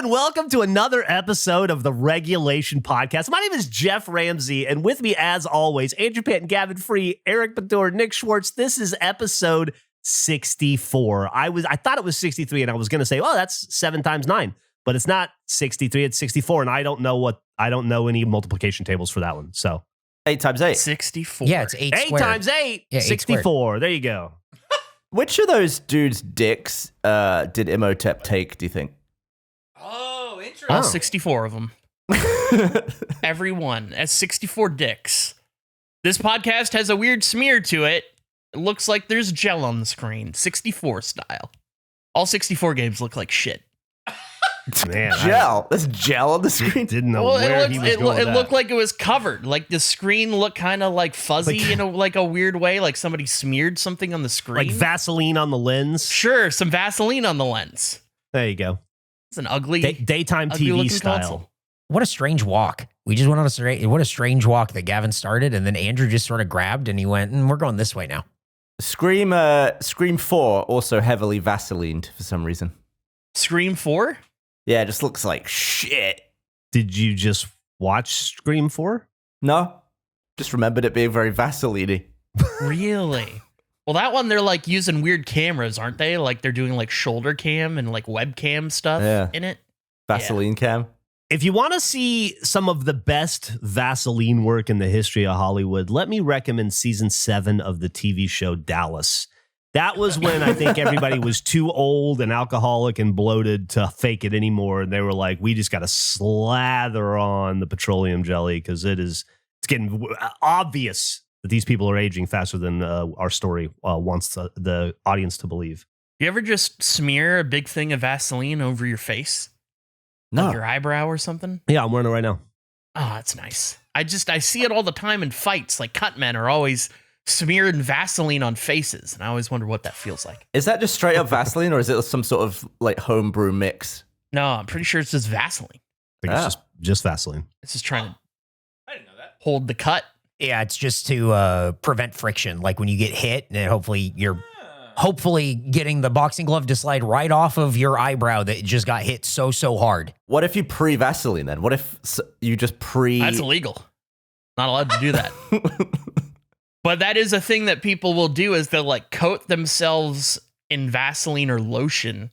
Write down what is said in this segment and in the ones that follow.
and welcome to another episode of the Regulation Podcast. My name is Geoff Ramsey, and with me, as always, Andrew Pitt and Gavin Free, Eric Bador, Nick Schwartz. This is episode 64. I thought it was 63, and I was going to say, oh, that's 7 times 9, but it's not 63, it's 64, and I don't know any multiplication tables for that one. So 8 times 8. 64. Yeah, it's 8 8 squared. times 8, Yeah, 64. There you go. Which of those dudes' dicks did Imhotep take, do you think? Oh, interesting. All 64 of them. Every one has 64 dicks. This podcast has a weird smear to it. It looks like there's gel on the screen, 64 style. All 64 games look like shit. Man, Gel. There's gel on the screen. Didn't know where he was going with It that. looked like it was covered. Like the screen looked kind of like fuzzy in a weird way, like somebody smeared something on the screen. Like Vaseline on the lens. Sure, some Vaseline on the lens. There you go. It's an ugly, Daytime TV ugly-looking style. console. What a strange walk. We just went on what a strange walk that Gavin started, and then Andrew just sort of grabbed and he went, we're going this way now. Scream 4 also heavily Vaselined for some reason. Scream 4? Yeah, it just looks like shit. Did you just watch Scream 4? No, just remembered it being very Vaseline-y. Really? Well, that one, they're like using weird cameras, aren't they? Like they're doing like shoulder cam and like webcam stuff in it. Vaseline cam. If you want to see some of the best Vaseline work in the history of Hollywood, let me recommend season 7 of the TV show Dallas. That was when I think everybody was too old and alcoholic and bloated to fake it anymore. And they were like, we just got to slather on the petroleum jelly because it's getting obvious that these people are aging faster than our story wants the audience to believe. You ever just smear a big thing of Vaseline over your face? No. Like your eyebrow or something? Yeah, I'm wearing it right now. Oh, that's nice. I see it all the time in fights. Like cut men are always smearing Vaseline on faces. And I always wonder what that feels like. Is that just straight up Vaseline or is it some sort of like homebrew mix? No, I'm pretty sure it's just Vaseline. I think it's just Vaseline. It's just trying to I didn't know that. hold the cut. Yeah, it's just to prevent friction. Like when you get hit, and hopefully you're getting the boxing glove to slide right off of your eyebrow that just got hit so hard. What if you pre-Vaseline then? What if you just That's illegal. Not allowed to do that. But that is a thing that people will do is they'll like coat themselves in Vaseline or lotion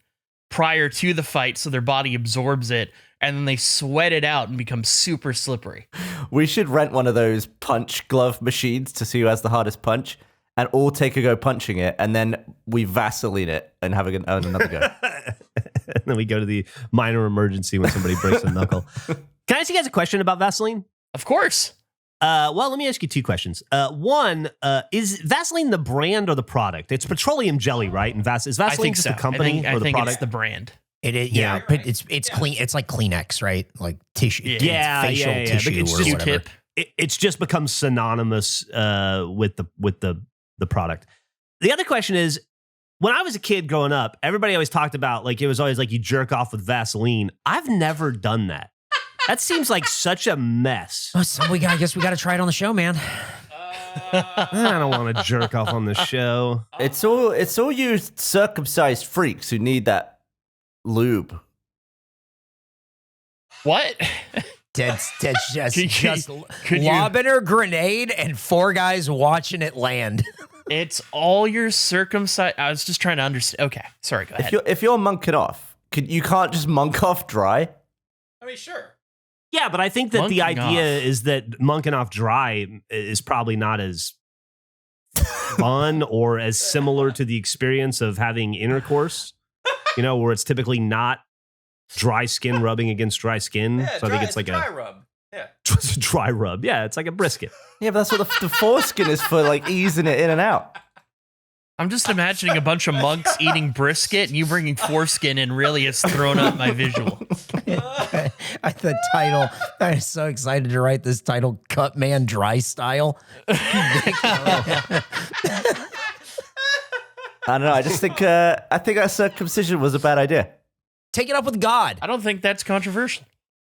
prior to the fight so their body absorbs it and then they sweat it out and become super slippery. We should rent one of those punch glove machines to see who has the hardest punch and all take a go punching it and then we Vaseline it and have another go. And then we go to the minor emergency when somebody breaks a knuckle. Can I ask you guys a question about Vaseline? Of course. Well, let me ask you 2 questions. One, is Vaseline the brand or the product? It's petroleum jelly, right? And is Vaseline I think just so. the company I or the think product? it's the brand. It is, yeah, but it's clean. It's like Kleenex, right? Like tissue, Yeah, facial yeah. tissue It's or just whatever. Q-tip. It's just become synonymous with the product. The other question is, when I was a kid growing up, everybody always talked about like it was always like you jerk off with Vaseline. I've never done that. That seems like such a mess. Oh, so I guess we got to try it on the show, man. I don't want to jerk off on the show. It's all you circumcised freaks who need that lube. What? Ted's just could you- lobbing her grenade and 4 guys watching it land. It's all your circumcised. I was just trying to understand. Okay. Sorry. Go ahead. If you're monking off, you can't just monk off dry. I mean, sure. Yeah, but I think that the Monking idea off. is that monking off dry is probably not as fun or as similar to the experience of having intercourse, where it's typically not dry skin rubbing against dry skin. Yeah, So I think it's like dry a rub. Yeah. it's a dry rub. Yeah, it's like a brisket. Yeah, but that's what the foreskin is for, like easing it in and out. I'm just imagining a bunch of monks eating brisket and you bringing foreskin in really has thrown up my visual. The title. I'm so excited to write this title, Cut Man Dry Style. I don't know. I just think that circumcision was a bad idea. Take it up with God. I don't think that's controversial.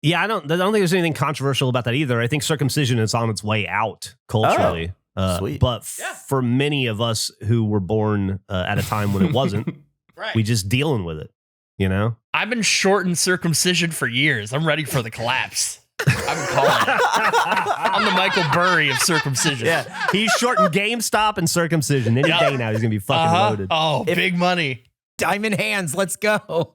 Yeah, I don't think there's anything controversial about that either. I think circumcision is on its way out culturally. Sweet. But Yeah. for many of us who were born at a time when it wasn't, Right. we just dealing with it. You know? I've been shortened circumcision for years. I'm ready for the collapse. I'm calling it. I'm the Michael Burry of circumcision. Yeah, he's shorting GameStop and circumcision. Any day now, he's gonna be fucking loaded. Oh, big money. Diamond hands. Let's go.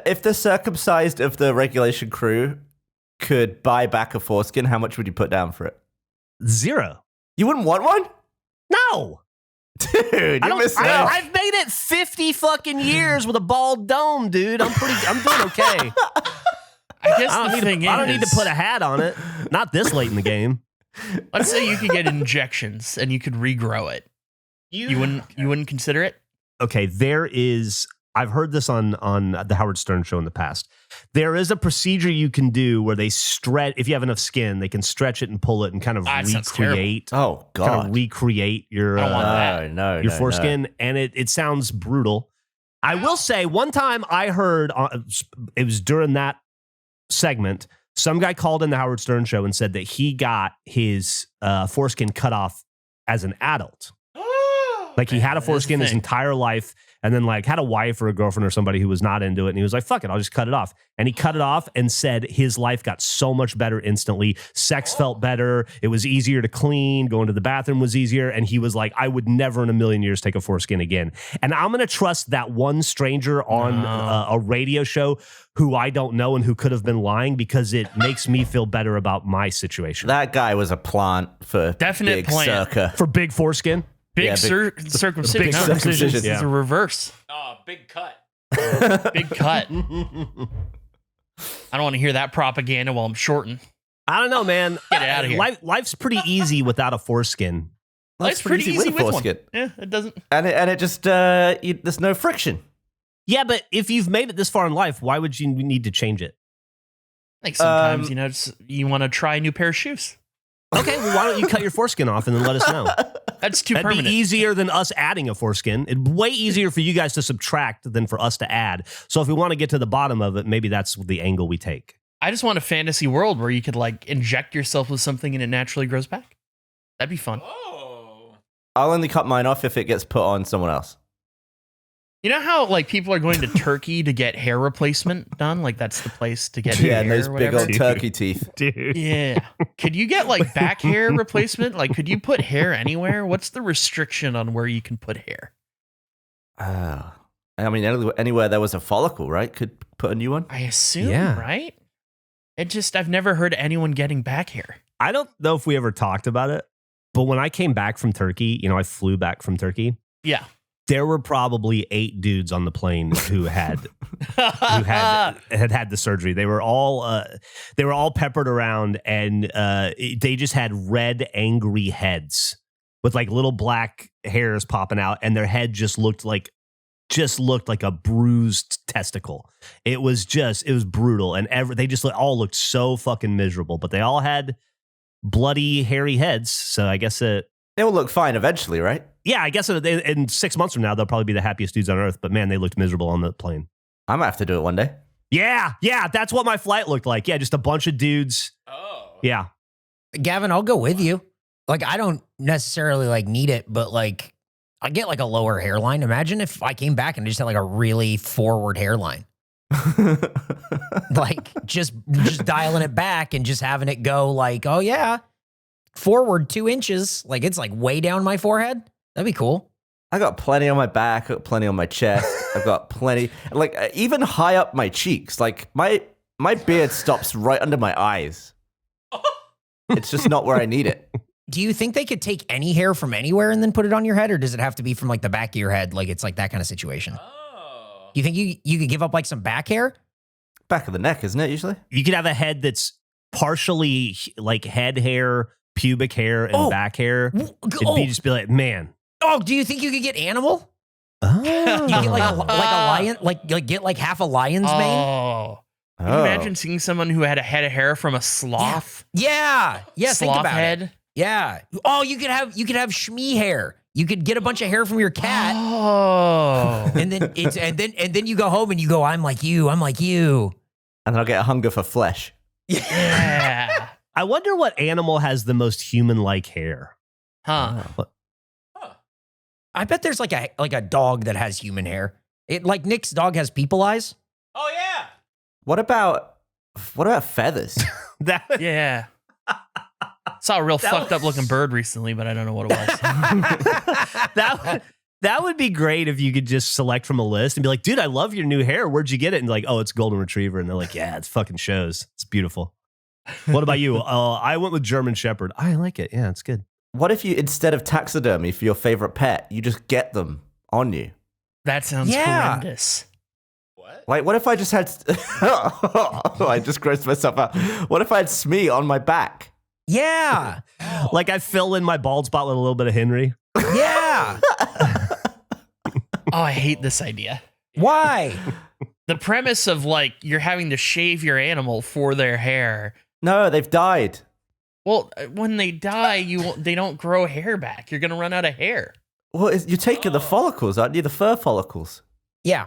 If the circumcised of the regulation crew could buy back a foreskin, how much would you put down for it? 0. You wouldn't want one? No. Dude, you're missing out. I've made it 50 fucking years with a bald dome, dude. I'm doing okay. I guess I don't need to put a hat on it. Not this late in the game. Let's say you could get injections and you could regrow it. You wouldn't consider it? Okay, I've heard this on the Howard Stern show in the past. There is a procedure you can do where they stretch, if you have enough skin, they can stretch it and pull it and kind of recreate. Oh God! Kind of recreate your your foreskin, and it sounds brutal. I will say, one time I heard it was during that segment. Some guy called in the Howard Stern show and said that he got his foreskin cut off as an adult. Like he had a foreskin his entire life, and then like had a wife or a girlfriend or somebody who was not into it, and he was like, "Fuck it, I'll just cut it off." And he cut it off and said his life got so much better instantly. Sex felt better. It was easier to clean. Going to the bathroom was easier. And he was like, "I would never in a million years take a foreskin again." And I'm gonna trust that one stranger on a radio show who I don't know and who could have been lying, because it makes me feel better about my situation. That guy was a plant for Definite big plant. Circa. For big foreskin. Circumcision. Big circumcision. It's a reverse. Oh, big cut. Big cut. I don't want to hear that propaganda while I'm shorting. I don't know, man. Get it out of here. Life's pretty easy without a foreskin. Life's pretty easy with one. Yeah, it doesn't. And it just there's no friction. Yeah, but if you've made it this far in life, why would you need to change it? Like sometimes, you want to try a new pair of shoes. Okay, well, why don't you cut your foreskin off and then let us know? That's too That'd permanent. be easier than us adding a foreskin. It'd be way easier for you guys to subtract than for us to add. So if we want to get to the bottom of it, maybe that's the angle we take. I just want a fantasy world where you could like inject yourself with something and it naturally grows back. That'd be fun. Oh. I'll only cut mine off if it gets put on someone else. You know how like people are going to Turkey to get hair replacement done? Like that's the place to get Yeah, hair and those or big whatever? old turkey teeth. Dude. Yeah. Could you get like back hair replacement? Like could you put hair anywhere? What's the restriction on where you can put hair? I mean, anywhere there was a follicle, right? Could put a new one. I assume, Yeah. right? I've never heard anyone getting back hair. I don't know if we ever talked about it, but when I came back from Turkey, I flew back from Turkey. Yeah. There were probably 8 dudes on the plane who had the surgery. They were all peppered around, and they just had red, angry heads with like little black hairs popping out, and their head just looked like a bruised testicle. It was brutal, and they just all looked so fucking miserable. But they all had bloody, hairy heads. So I guess it will look fine eventually, right? Yeah, I guess in 6 months from now, they'll probably be the happiest dudes on earth. But man, they looked miserable on the plane. I might have to do it one day. Yeah, that's what my flight looked like. Yeah, just a bunch of dudes. Oh. Yeah. Gavin, I'll go with you. Like, I don't necessarily like need it, but like, I get like a lower hairline. Imagine if I came back and just had like a really forward hairline. Like just dialing it back and just having it go like, oh yeah, forward 2 inches. Like it's like way down my forehead. That'd be cool. I got plenty on my back. I got plenty on my chest. I've got plenty, like even high up my cheeks. Like my beard stops right under my eyes. It's just not where I need it. Do you think they could take any hair from anywhere and then put it on your head, or does it have to be from like the back of your head? Like it's like that kind of situation. Oh. You think you could give up like some back hair? Back of the neck, isn't it usually? You could have a head that's partially like head hair, pubic hair, and back hair. It'd be like, man. Oh, do you think you could get animal? Oh. You get like a lion, like get like half a lion's mane? Oh. Can you imagine seeing someone who had a head of hair from a sloth? Yeah. Think Sloth about head? it. Yeah. Oh, you could have shmee hair. You could get a bunch of hair from your cat. Oh. And then you go home and you go, I'm like you. And then I'll get a hunger for flesh. Yeah. I wonder what animal has the most human-like hair. Huh. I bet there's like a dog that has human hair. It like Nick's dog has people eyes. Oh yeah. What about feathers? Yeah. Saw a real fucked up looking bird recently, but I don't know what it was. That would be great if you could just select from a list and be like, dude, I love your new hair. Where'd you get it? And like, oh, it's golden retriever. And they're like, yeah, it's fucking shows. It's beautiful. What about you? I went with German Shepherd. I like it. Yeah, it's good. What if you, instead of taxidermy for your favorite pet, you just get them on you? That sounds horrendous. What? Like, what if I just had... I just grossed myself out. What if I had Smee on my back? Yeah. Like I fill in my bald spot with a little bit of Henry. Yeah. Oh, I hate this idea. Why? The premise of like you're having to shave your animal for their hair. No, they've died. Well, when they die, they don't grow hair back. You're gonna run out of hair. Well, you're taking the follicles, aren't you? The fur follicles. Yeah.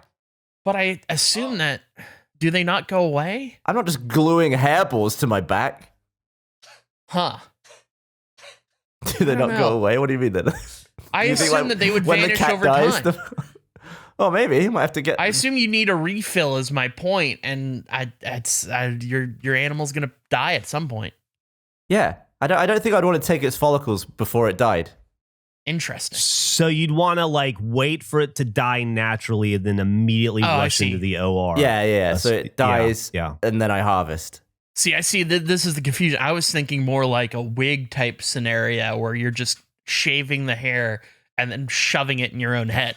But I assume that do they not go away? I'm not just gluing hairballs to my back. Huh. Do they I don't not go know. away? What do you mean then? I You think, assume like, that they would when the vanish cat over dies, time. Oh, maybe you might have to get. I assume you need a refill is my point, and your animal's gonna die at some point. Yeah, I don't think I'd want to take its follicles before it died. Interesting. So you'd want to like wait for it to die naturally and then immediately I rush see. into the OR. Yeah. So it dies, Yeah. and then I harvest. See, I see that this is the confusion. I was thinking more like a wig type scenario where you're just shaving the hair and then shoving it in your own head,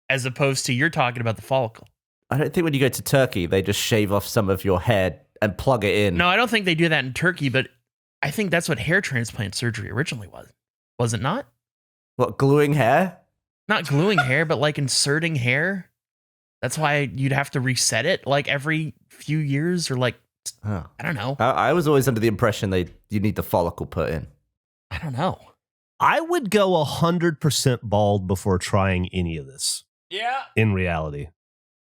as opposed to you're talking about the follicle. I don't think when you go to Turkey, they just shave off some of your head and plug it in. No, I don't think they do that in Turkey, but I think that's what hair transplant surgery originally was. Was it not? What, gluing hair? Not gluing hair, but like inserting hair. That's why you'd have to reset it like every few years or like, Oh. I don't know. I was always under the impression you need the follicle put in. I don't know. I would go 100% bald before trying any of this. Yeah. In reality,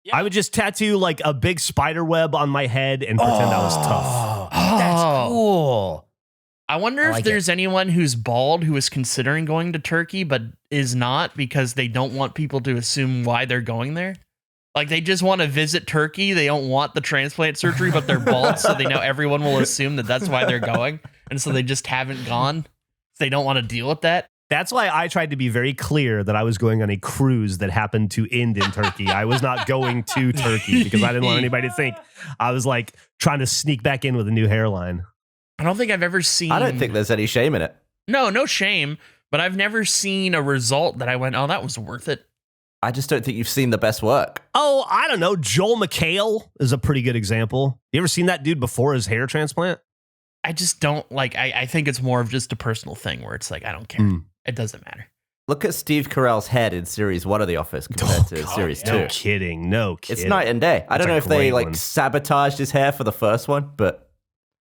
Yeah. I would just tattoo like a big spider web on my head and pretend I was tough. That's Oh. cool. I wonder I if like there's anyone who's bald who is considering going to Turkey but is not because they don't want people to assume why they're going there. Like they just want to visit Turkey. They don't want the transplant surgery, but they're bald, so they know everyone will assume that that's why they're going. And so they just haven't gone. They don't want to deal with that. That's why I tried to be very clear that I was going on a cruise that happened to end in Turkey. I was not going to Turkey because I didn't want anybody to think I was like trying to sneak back in with a new hairline. I don't think I've ever seen. I don't think there's any shame in it. No shame. But I've never seen a result that I went, oh, that was worth it. I just don't think you've seen the best work. Oh, I don't know. Joel McHale is a pretty good example. You ever seen that dude before his hair transplant? I just don't like. I think it's more of just a personal thing where it's like I don't care. Mm. It doesn't matter. Look at Steve Carell's head in Series 1 of The Office compared to Series 2. No kidding. No kidding. It's night and day. I don't It's know a if they great like one. sabotaged his hair for the first one, but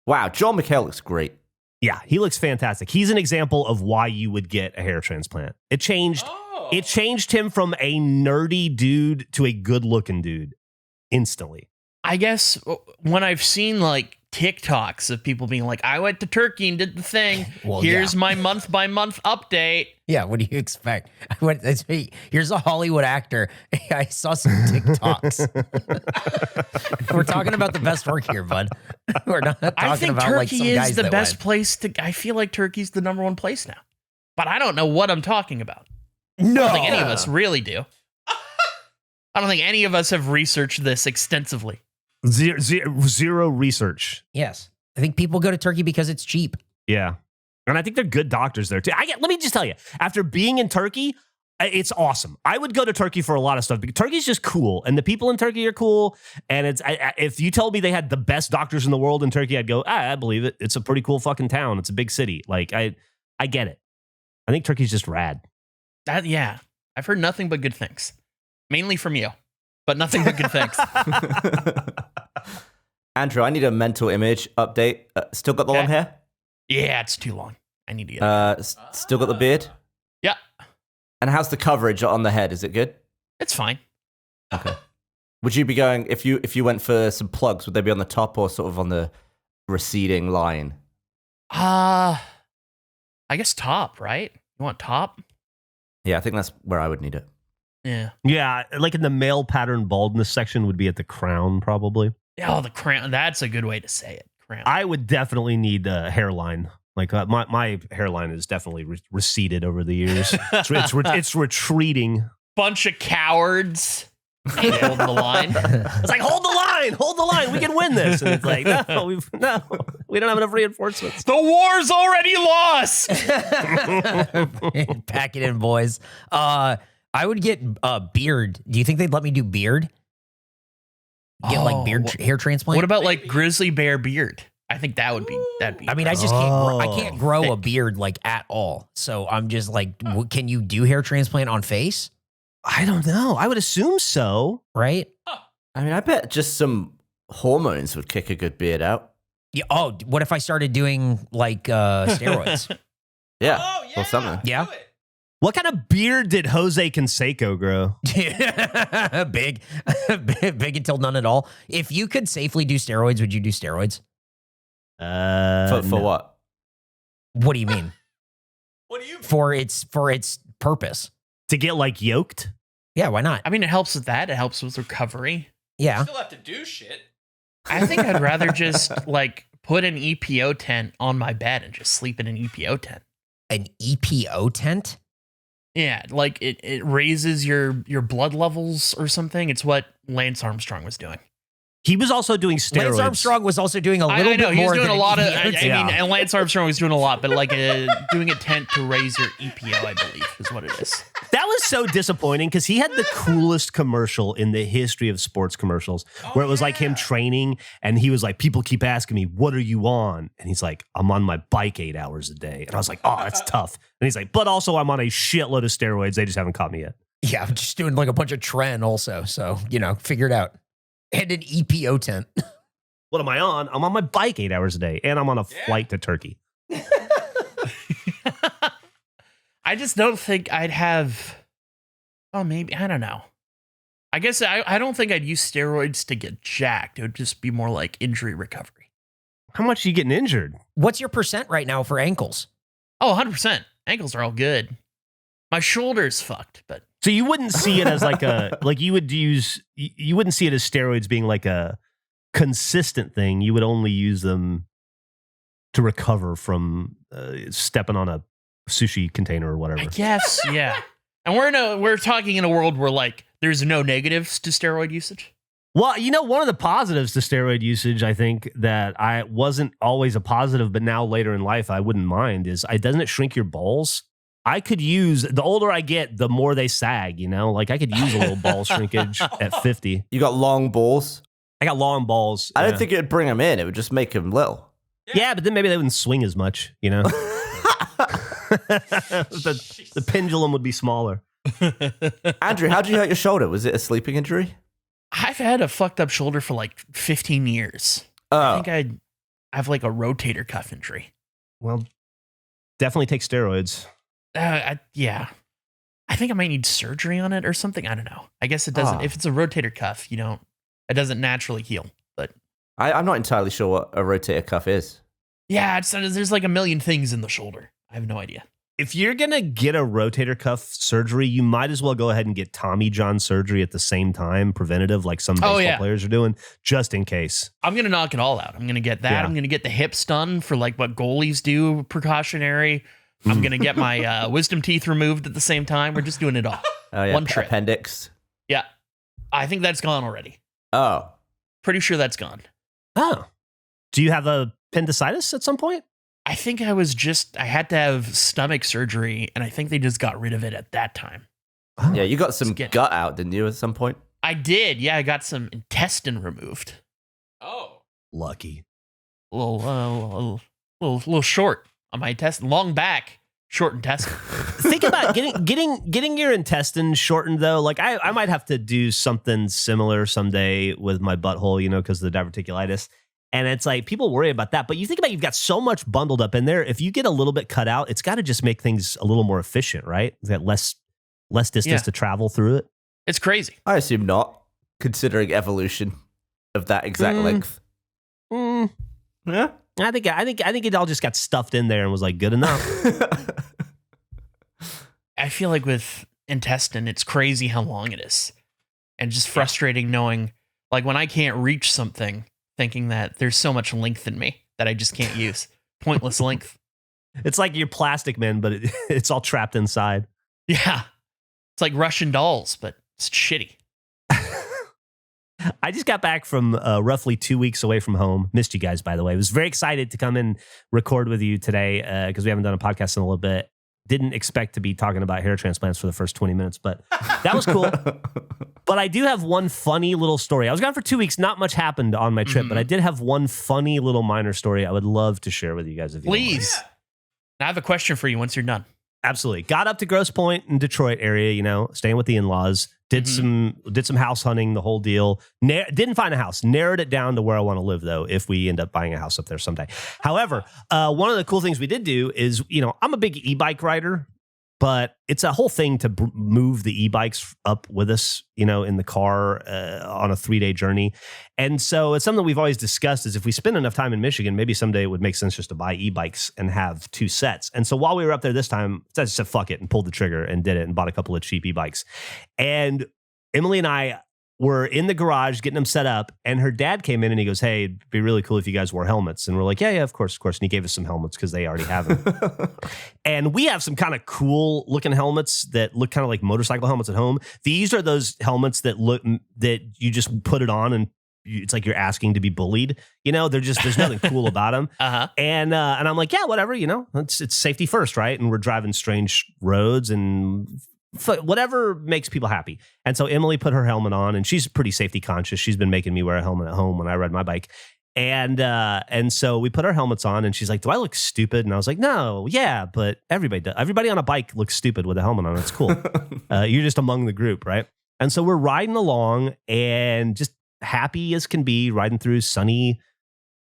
wow, Joel McHale looks great. Yeah, he looks fantastic. He's an example of why you would get a hair transplant. It changed. Oh. It changed him from a nerdy dude to a good-looking dude instantly. I guess when I've seen like TikToks of people being like, I went to Turkey and did the thing. Well, Here's yeah. my month by month update. Yeah, what do you expect? Here's a Hollywood actor. I saw some TikToks. We're talking about the best work here, bud. We're not talking I think about like Turkey some is guys the that best went. place to. I feel like Turkey's the number one place now, but I don't know what I'm talking about. No, I don't think any of us really do. I don't think any of us have researched this extensively. Zero research. Yes, I think people go to Turkey because it's cheap. Yeah. And I think they're good doctors there too. Let me just tell you, after being in Turkey, it's awesome. I would go to Turkey for a lot of stuff because Turkey's just cool, and the people in Turkey are cool. And if you told me they had the best doctors in the world in Turkey, I'd go, I believe it. It's a pretty cool fucking town. It's a big city. Like I get it. I think Turkey's just rad. Yeah, I've heard nothing but good things, mainly from you, but nothing but good things. Andrew, I need a mental image update. Still got the long Okay. hair? Yeah, it's too long. I need to get. Still got the beard? Yeah, And how's the coverage on the head? Is it good? it's fine. Okay. Would you be going if you went for some plugs? Would they be on the top or sort of on the receding line? I guess top, right? You want top? Yeah, I think that's where I would need it. Yeah. Yeah, like in the male pattern baldness section would be at the crown, probably. Oh, the crown. That's a good way to say it. Crown. I would definitely need a hairline. Like my hairline is definitely receded over the years. It's retreating. Bunch of cowards. Ain't holding the line. It's like, hold the line. We can win this. And it's like, no, we don't have enough reinforcements. The war's already lost. Pack it in, boys. I would get beard. Do you think they'd let me do beard? Get like beard hair transplant? What about like grizzly bear beard? I think that'd be. I mean, I just can't grow a beard like at all. So I'm just like, can you do hair transplant on face? I don't know. I would assume so. Right? I mean, I bet just some hormones would kick a good beard out. Yeah. Oh, what if I started doing like steroids? Yeah. Oh, yeah. Or something. Yeah. Do it. What kind of beard did Jose Canseco grow? Big, big until none at all. If you could safely do steroids, would you do steroids? For No. what? What do you mean? What do you? For its purpose? To get like yoked? Yeah, why not? I mean, it helps with that. It helps with recovery. Yeah. Still have to do shit. I think I'd rather just like put an EPO tent on my bed and just sleep in an EPO tent. An EPO tent? Yeah, like it raises your blood levels or something. It's what Lance Armstrong was doing. He was also doing steroids. Lance Armstrong was also doing a I little know bit he was more doing than a lot of. an I EPO mean, tent. and Lance Armstrong was doing a lot, but like doing a tent to raise your EPO, I believe, is what it is. That was so disappointing because he had the coolest commercial in the history of sports commercials where it was like him training and he was like, people keep asking me, what are you on? And he's like, I'm on my bike 8 hours a day. And I was like, oh, that's tough. And he's like, but also I'm on a shitload of steroids. They just haven't caught me yet. Yeah, I'm just doing like a bunch of tren also. So, figure it out. And an EPO tent. What am I on? I'm on my bike 8 hours a day and I'm on a flight to Turkey. I just don't think I'd have. Oh, maybe I don't know. I guess I don't think I'd use steroids to get jacked. It would just be more like injury recovery. How much are you getting injured? What's your percent right now for ankles? Oh, 100%. Ankles are all good. My shoulder's fucked, but So you wouldn't see it as like you wouldn't see it as steroids being like a consistent thing. You would only use them to recover from stepping on a sushi container or whatever. I guess, yeah. And we're talking in a world where like there's no negatives to steroid usage. Well, one of the positives to steroid usage, I think that I wasn't always a positive, but now later in life I wouldn't mind is doesn't it shrink your balls? I could use, the older I get, the more they sag, like I could use a little ball shrinkage at 50. You got long balls. I got long balls. I yeah. don't think it would bring them in. It would just make them little. Yeah, but then maybe they wouldn't swing as much, the pendulum would be smaller. Andrew, how did you hurt your shoulder? Was it a sleeping injury? I've had a fucked up shoulder for like 15 years. I think I have like a rotator cuff injury. Well, definitely take steroids. Yeah. I think I might need surgery on it or something. I don't know. I guess it doesn't. If it's a rotator cuff, it doesn't naturally heal. But I'm not entirely sure what a rotator cuff is. yeah, there's like a million things in the shoulder. I have no idea. If you're going to get a rotator cuff surgery, you might as well go ahead and get Tommy John surgery at the same time, preventative, like some baseball players are doing, just in case. I'm going to knock it all out. I'm going to get that. Yeah. I'm going to get the hips done for like what goalies do, precautionary. I'm going to get my wisdom teeth removed at the same time. We're just doing it all. Oh, yeah. One trip. Appendix. Yeah. I think that's gone already. Oh. Pretty sure that's gone. Oh. Do you have a appendicitis at some point? I think I had to have stomach surgery, and I think they just got rid of it at that time. Oh. Yeah, you got some Skin. gut out, didn't you, at some point? I did. Yeah, I got some intestine removed. Oh. Lucky. A little short on my intestine. Long back, short intestine. Think about getting your intestines shortened though. Like I might have to do something similar someday with my butthole, because of the diverticulitis. And it's like people worry about that, but you think about you've got so much bundled up in there. If you get a little bit cut out, it's got to just make things a little more efficient, right? It's got less distance to travel through it. It's crazy. I assume not, considering evolution of that exact length. Yeah. I think it all just got stuffed in there and was like good enough. I feel like with intestine, it's crazy how long it is. And just frustrating knowing, like when I can't reach something, thinking that there's so much length in me that I just can't use. Pointless length. It's like you're Plastic Man, but it's all trapped inside. Yeah. It's like Russian dolls, but it's shitty. I just got back from roughly 2 weeks away from home. Missed you guys, by the way. I was very excited to come and record with you today because we haven't done a podcast in a little bit. Didn't expect to be talking about hair transplants for the first 20 minutes, but that was cool. But I do have one funny little story. I was gone for 2 weeks. Not much happened on my trip, but I did have one funny little minor story I would love to share with you guys. If you Please. want. I have a question for you once you're done. Absolutely. Got up to Grosse Pointe in Detroit area, you know, staying with the in-laws. Did some house hunting, the whole deal. Didn't find a house. Narrowed it down to where I want to live, though, if we end up buying a house up there someday. However, one of the cool things we did do is, you know, I'm a big e-bike rider, but it's a whole thing to move the e-bikes up with us, you know, in the car on a 3-day journey. And so it's something we've always discussed is if we spend enough time in Michigan, maybe someday it would make sense just to buy e-bikes and have 2 sets. And so while we were up there this time, I just said, fuck it, and pulled the trigger and did it and bought a couple of cheap e-bikes. And Emily and I were in the garage getting them set up, and her dad came in and he goes, hey, it'd be really cool if you guys wore helmets. And we're like, yeah, of course. And he gave us some helmets because they already have them. And we have some kind of cool looking helmets that look kind of like motorcycle helmets at home. These are those helmets that you just put it on and it's like you're asking to be bullied. You know, there's nothing cool about them. And I'm like, yeah, whatever, you know, it's safety first, right? And we're driving strange roads and whatever makes people happy. And so Emily put her helmet on, and she's pretty safety conscious. She's been making me wear a helmet at home when I ride my bike. And so we put our helmets on, and she's like, do I look stupid? And I was like, no, yeah, but everybody does. Everybody on a bike looks stupid with a helmet on. It's cool. You're just among the group, right? And so we're riding along and just happy as can be, riding through sunny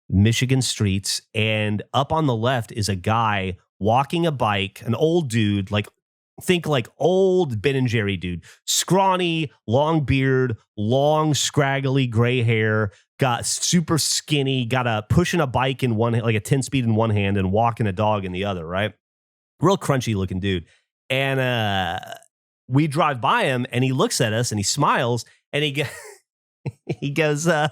Michigan streets. And up on the left is a guy walking a bike, an old dude, think like old Ben and Jerry dude, scrawny, long beard, long, scraggly gray hair, got super skinny, pushing a bike in one, like a 10-speed in one hand and walking a dog in the other, right? Real crunchy looking dude. And we drive by him and he looks at us and he smiles and he goes, hey,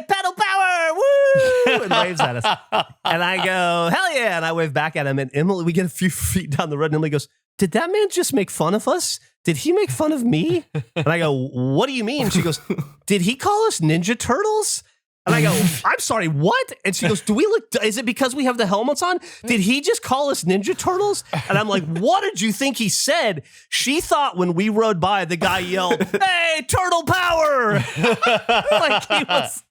pedal power, woo, and waves at us. And I go, hell yeah. And I wave back at him, and Emily, we get a few feet down the road and Emily goes, did that man just make fun of us? Did he make fun of me? And I go, what do you mean? She goes, did he call us Ninja Turtles? And I go, I'm sorry, what? And she goes, is it because we have the helmets on? Did he just call us Ninja Turtles? And I'm like, what did you think he said? She thought when we rode by, the guy yelled, hey, turtle power. Like he was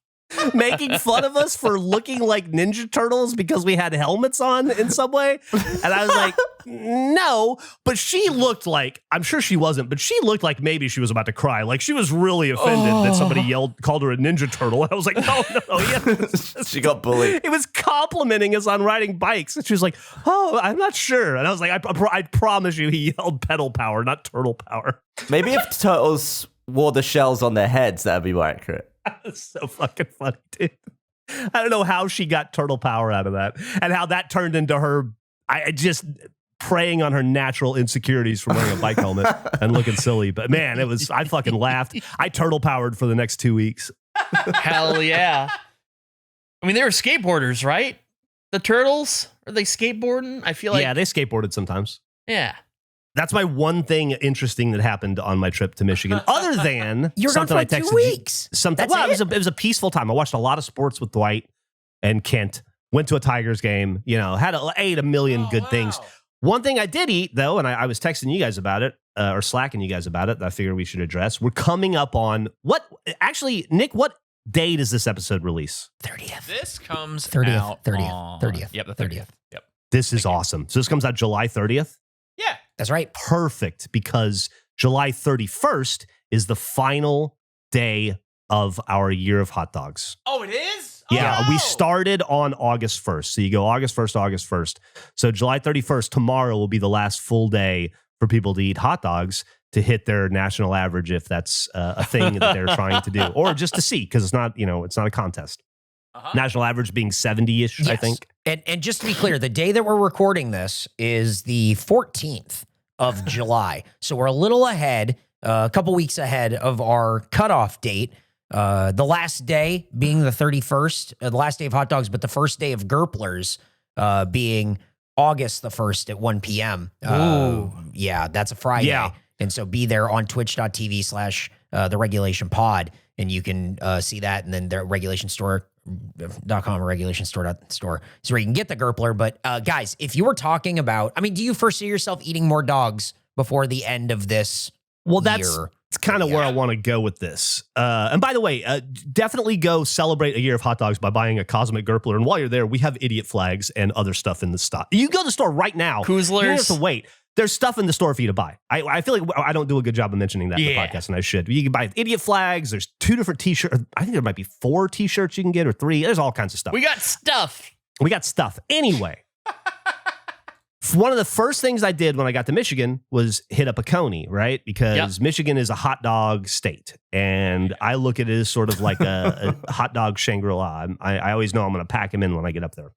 making fun of us for looking like Ninja Turtles because we had helmets on in some way. And I was like, no, but she looked like, I'm sure she wasn't, but she looked like maybe she was about to cry. Like she was really offended that somebody called her a Ninja Turtle. And I was like, no. Yeah. She got bullied. It was complimenting us on riding bikes. And she was like, oh, I'm not sure. And I was like, I promise you he yelled pedal power, not turtle power. Maybe if turtles wore the shells on their heads, that'd be more accurate. That's so fucking funny, dude. I don't know how she got turtle power out of that and how that turned into her just preying on her natural insecurities from wearing a bike helmet and looking silly. But man, I fucking laughed. I turtle powered for the next 2 weeks. Hell yeah. I mean, they were skateboarders, right? The turtles? Are they skateboarding? I feel like. Yeah, they skateboarded sometimes. Yeah. That's my one thing interesting that happened on my trip to Michigan, other than You're gone something for I 2 texted weeks. It was a peaceful time. I watched a lot of sports with Dwight and Kent. Went to a Tigers game. You know, ate a million good things. One thing I did eat though, and I was texting you guys about it or slacking you guys about it. That I figured we should address. We're coming up on Nick. What day does this episode release? 30th. This comes 30th. out 30th. on- 30th. Yep, the 30th. Yep. This is awesome. So this comes out July 30th. Yeah. That's right. Perfect, because July 31st is the final day of our year of hot dogs. Oh, it is? Yeah, Oh. we started on August 1st. So you go August 1st. So July 31st, tomorrow will be the last full day for people to eat hot dogs to hit their national average, if that's a thing that they're trying to do, or just to see, because it's not a contest. National average being 70-ish, I Yes. think. And just to be clear, the day that we're recording this is the 14th of July. So we're a little ahead, a couple weeks ahead of our cutoff date. The last day being the 31st, the last day of hot dogs, but the first day of Gerplers being August the 1st at 1 p.m. Yeah, that's a Friday. Yeah. And so be there on twitch.tv/the regulation pod, and you can see that. And then the regulation store.com or regulationstore.store is where you can get the Gerpler. But guys, if you were talking about, I mean, do you foresee yourself eating more dogs before the end of this year? It's kind of where I want to go with this. And by the way, definitely go celebrate a year of hot dogs by buying a Cosmic Gerpler. And while you're there, we have idiot flags and other stuff in the stock. You can go to the store right now. Koozlers. You don't have to wait. There's stuff in the store for you to buy. I feel like I don't do a good job of mentioning that in the podcast, and I should. You can buy idiot flags. There's 2 different t-shirts. I think there might be 4 t-shirts you can get, or 3. There's all kinds of stuff. We got stuff. Anyway. One of the first things I did when I got to Michigan was hit up a Coney, right? Because Michigan is a hot dog state. And I look at it as sort of like a hot dog Shangri-La. I always know I'm going to pack them in when I get up there.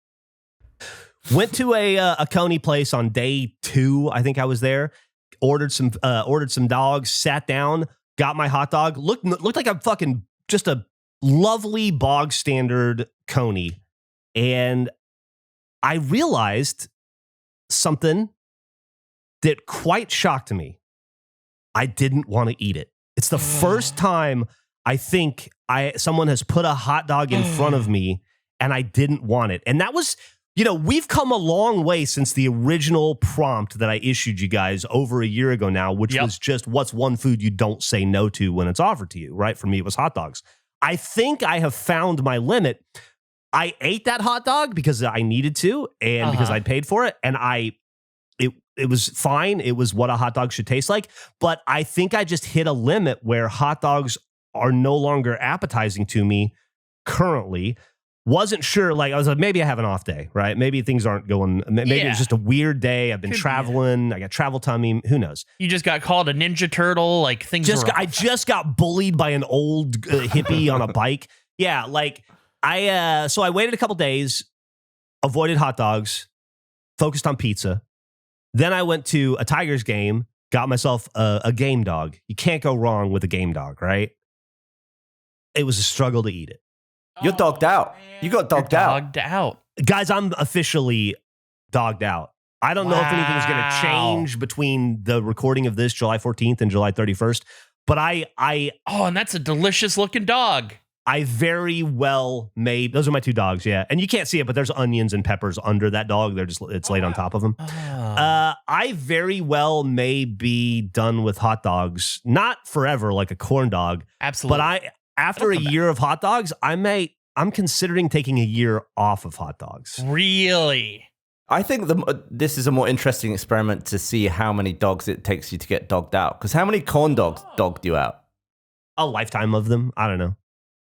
Went to a Coney place on day 2. I think I was there. Ordered some dogs, sat down, got my hot dog. Looked like a fucking just a lovely bog standard Coney. And I realized something that quite shocked me. I didn't want to eat it. It's the first time I think someone has put a hot dog in front of me and I didn't want it. And that was, we've come a long way since the original prompt that I issued you guys over a year ago now, which was just what's one food you don't say no to when it's offered to you, right? For me, it was hot dogs. I think I have found my limit. I ate that hot dog because I needed to and because I paid for it. And it was fine. It was what a hot dog should taste like. But I think I just hit a limit where hot dogs are no longer appetizing to me currently. Wasn't sure. Like I was like, maybe I have an off day, right? Maybe things aren't going. Maybe it's just a weird day. I've been traveling. I got travel tummy. Who knows? You just got called a Ninja Turtle. Like things. I just got bullied by an old hippie on a bike. Yeah, like. So I waited a couple days, avoided hot dogs, focused on pizza. Then I went to a Tigers game, got myself a game dog. You can't go wrong with a game dog, right? It was a struggle to eat it. You're dogged out. You got dogged out. Guys, I'm officially dogged out. I don't know if anything's going to change between the recording of this July 14th and July 31st, but and that's a delicious looking dog. I very well may. Those are my 2 dogs, yeah. And you can't see it, but there's onions and peppers under that dog. It's laid on top of them. I very well may be done with hot dogs. Not forever, like a corn dog. Absolutely. But after a year of hot dogs, I'm considering taking a year off of hot dogs. Really? I think this is a more interesting experiment to see how many dogs it takes you to get dogged out. Because how many corn dogs dogged you out? A lifetime of them. I don't know.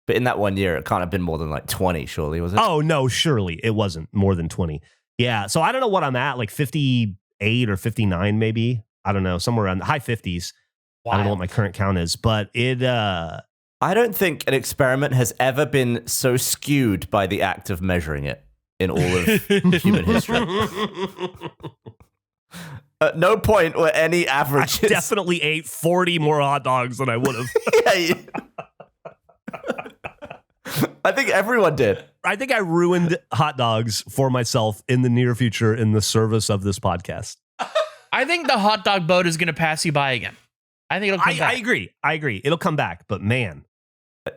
But in that 1 year, it can't have been more than like 20, surely, was it? Oh, no, surely. It wasn't more than 20. Yeah, so I don't know what I'm at, like 58 or 59 maybe. I don't know, somewhere around the high 50s. Wow. I don't know what my current count is, but it... I don't think an experiment has ever been so skewed by the act of measuring it in all of human history. At no point were any averages... I definitely ate 40 more hot dogs than I would have. I think everyone did. I think I ruined hot dogs for myself in the near future in the service of this podcast. I think the hot dog boat is going to pass you by again. I think it'll come back. I agree. It'll come back, but man.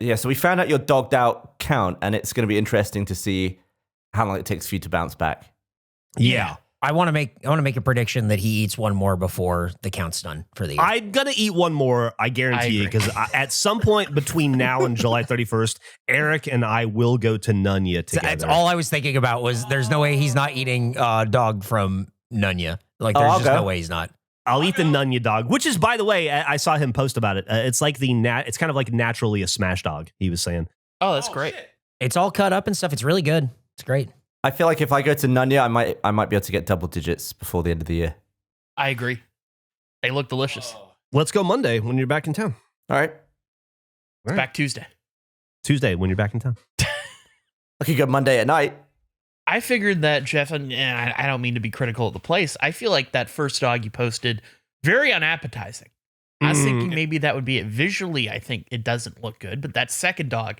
Yeah, so we found out your dogged out count, and it's going to be interesting to see how long it takes for you to bounce back. Yeah. I want to make a prediction that he eats one more before the count's done for the year. I'm going to eat one more, I guarantee you, because at some point between now and July 31st, Eric and I will go to Nunya together. That's all I was thinking about was there's no way he's not eating dog from Nunya. Like, there's just no way he's not. I'll eat the Nunya dog, which is, by the way, I saw him post about it. It's like it's kind of like naturally a smash dog, he was saying. Oh, that's great. Shit. It's all cut up and stuff. It's really good. It's great. I feel like if I go to Nunya, I might be able to get double digits before the end of the year. I agree. They look delicious. Let's go Monday when you're back in town. All right. It's back Tuesday. Tuesday when you're back in town. I could go Monday at night. I figured that Geoff, and I don't mean to be critical of the place. I feel like that first dog you posted, very unappetizing. I was thinking maybe that would be it. Visually, I think it doesn't look good, but that second dog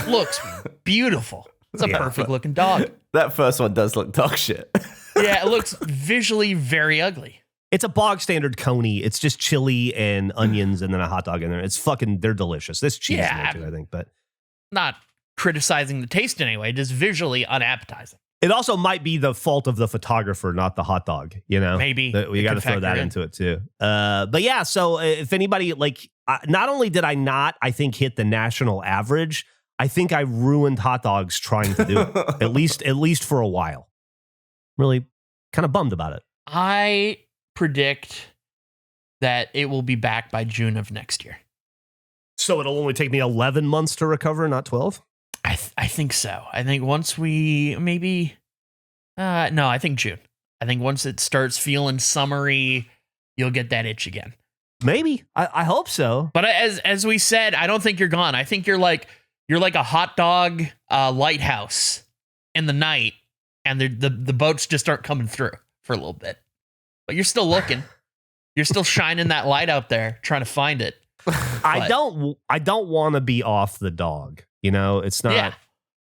looks beautiful. It's a perfect looking dog. That first one does look dog shit. Yeah, it looks visually very ugly. It's a bog standard coney. It's just chili and onions and then a hot dog in there. It's fucking, they're delicious. There's cheese in there too, I think, but not criticizing the taste anyway, just visually unappetizing. it also might be the fault of the photographer, not the hot dog, you know? Maybe. We got to throw that into it too. But yeah, so if anybody, like, not only did I not, I think, hit the national average, I think I ruined hot dogs trying to do it, at least for a while. Really kind of bummed about it. I predict that it will be back by June of next year. So it'll only take me 11 months to recover, not 12? I think so. I think once we maybe, no, I think June. I think once it starts feeling summery, you'll get that itch again. Maybe. I hope so. But as we said, I don't think you're gone. I think you're like a hot dog lighthouse in the night, and the boats just aren't coming through for a little bit. But you're still looking. You're still shining that light out there, trying to find it. I don't want to be off the dog. You know, it's not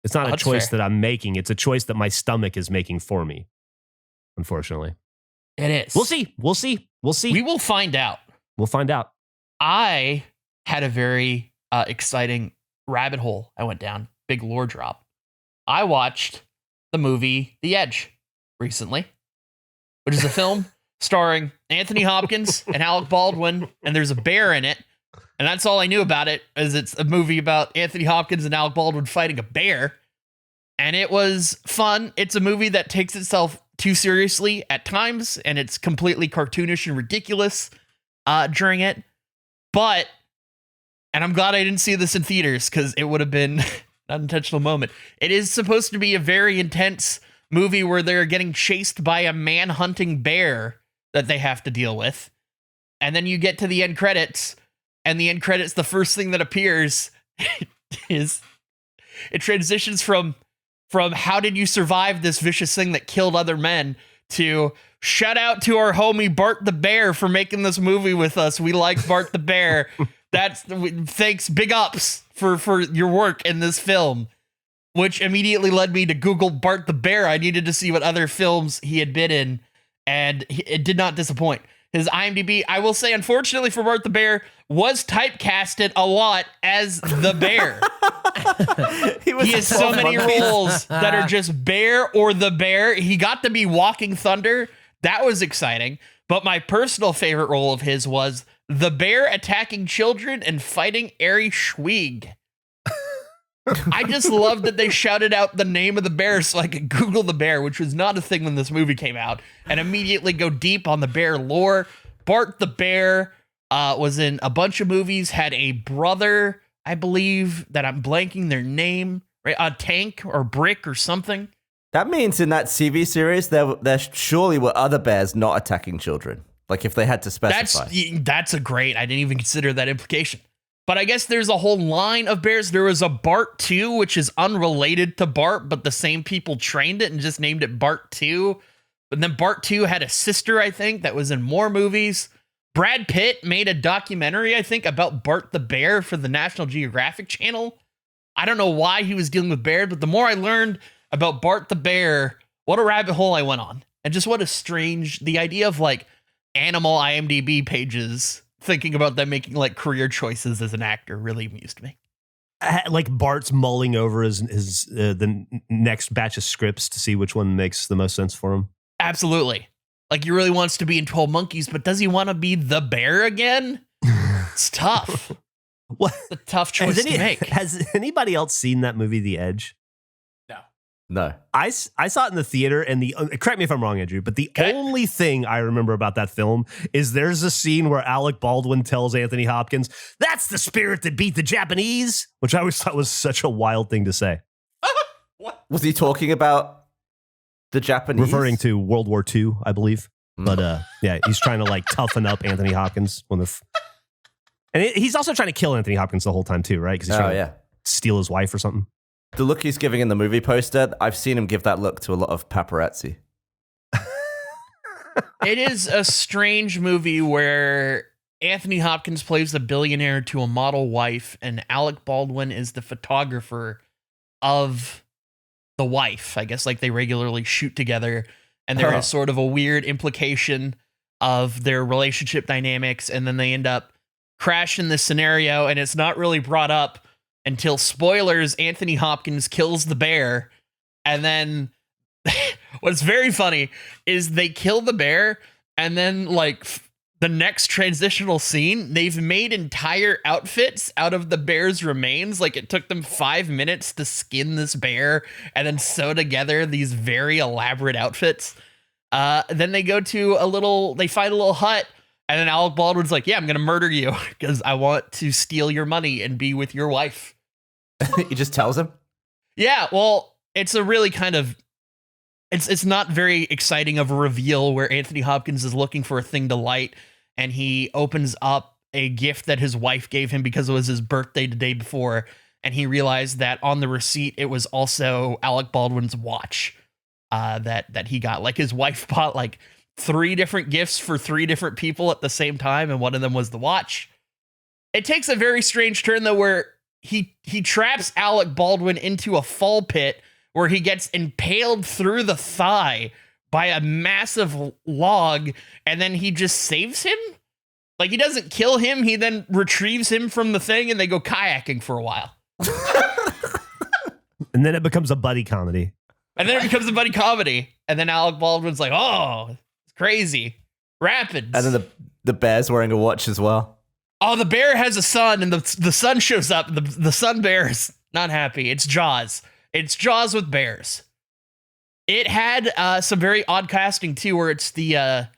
a choice that I'm making. It's a choice that my stomach is making for me. Unfortunately. It is. We'll see. We will find out. We'll find out. I had a very exciting rabbit hole I went down. Big lore drop. I watched the movie The Edge recently, which is a film starring Anthony Hopkins and Alec Baldwin, and there's a bear in it. And that's all I knew about it, is it's a movie about Anthony Hopkins and Alec Baldwin fighting a bear. And it was fun. It's a movie that takes itself too seriously at times, and it's completely cartoonish and ridiculous during it. But, and I'm glad I didn't see this in theaters, because it would have been an unintentional moment. It is supposed to be a very intense movie where they're getting chased by a man-hunting bear that they have to deal with. And then you get to the end credits, and the end credits, the first thing that appears is it transitions from how did you survive this vicious thing that killed other men to shout out to our homie Bart the Bear for making this movie with us. We like Bart the Bear. Thanks, big ups for your work in this film, which immediately led me to Google Bart the Bear. I needed to see what other films he had been in, and it did not disappoint. His IMDb, I will say, unfortunately for Bart the Bear, was typecasted a lot as the bear. He has so many roles that are just bear or the bear. He got to be Walking Thunder. That was exciting. But my personal favorite role of his was the bear attacking children and fighting Ari Schweig. I just love that they shouted out the name of the bear so I could Google the bear, which was not a thing when this movie came out, and immediately go deep on the bear lore. Bart the Bear was in a bunch of movies, had a brother, I believe, that I'm blanking their name, right? A Tank or Brick or something. That means in that TV series, there surely were other bears not attacking children. Like if they had to specify. That's a great, I didn't even consider that implication. But I guess there's a whole line of bears. There was a Bart 2, which is unrelated to Bart, but the same people trained it and just named it Bart 2. But then Bart 2 had a sister, I think, that was in more movies. Brad Pitt made a documentary, I think, about Bart the Bear for the National Geographic Channel. I don't know why he was dealing with bears, but the more I learned about Bart the Bear, what a rabbit hole I went on. And just what a strange, the idea of like animal IMDb pages, thinking about them making like career choices as an actor really amused me. Like Bart's mulling over the next batch of scripts to see which one makes the most sense for him. Absolutely. Like he really wants to be in 12 Monkeys, but does he want to be the bear again? It's tough. What? It's a tough choice to make. Has anybody else seen that movie, The Edge? No. I saw it in the theater, and correct me if I'm wrong, Andrew, but the only thing I remember about that film is there's a scene where Alec Baldwin tells Anthony Hopkins, "That's the spirit that beat the Japanese," which I always thought was such a wild thing to say. What? Was he talking about the Japanese? Referring to World War II, I believe. But yeah, he's trying to like toughen up Anthony Hopkins and he's also trying to kill Anthony Hopkins the whole time too, right? Because he's trying to steal his wife or something. The look he's giving in the movie poster, I've seen him give that look to a lot of paparazzi. It is a strange movie where Anthony Hopkins plays the billionaire to a model wife, and Alec Baldwin is the photographer of the wife. I guess like they regularly shoot together, and there is sort of a weird implication of their relationship dynamics, and then they end up crashing this scenario, and it's not really brought up until, spoilers, Anthony Hopkins kills the bear, and then what's very funny is they kill the bear, and then like the next transitional scene, they've made entire outfits out of the bear's remains. Like it took them 5 minutes to skin this bear and then sew together these very elaborate outfits. Then they go to they find a little hut, and then Alec Baldwin's like, yeah, I'm going to murder you because I want to steal your money and be with your wife. He just tells him? Yeah, well, it's a really kind of, it's not very exciting of a reveal where Anthony Hopkins is looking for a thing to light, and he opens up a gift that his wife gave him because it was his birthday the day before, and he realized that on the receipt, it was also Alec Baldwin's watch that he got. Like his wife bought like 3 different gifts for 3 different people at the same time, and one of them was the watch. It takes a very strange turn though, where he traps Alec Baldwin into a fall pit where he gets impaled through the thigh by a massive log, and then he just saves him. Like he doesn't kill him, he then retrieves him from the thing, and they go kayaking for a while. And then it becomes a buddy comedy. And then it becomes a buddy comedy. And then Alec Baldwin's like, oh, it's crazy. Rapids. And then the bear's wearing a watch as well. Oh, the bear has a son, and the son shows up. The son bear is not happy. It's Jaws. It's Jaws with bears. It had some very odd casting, too, where it's the,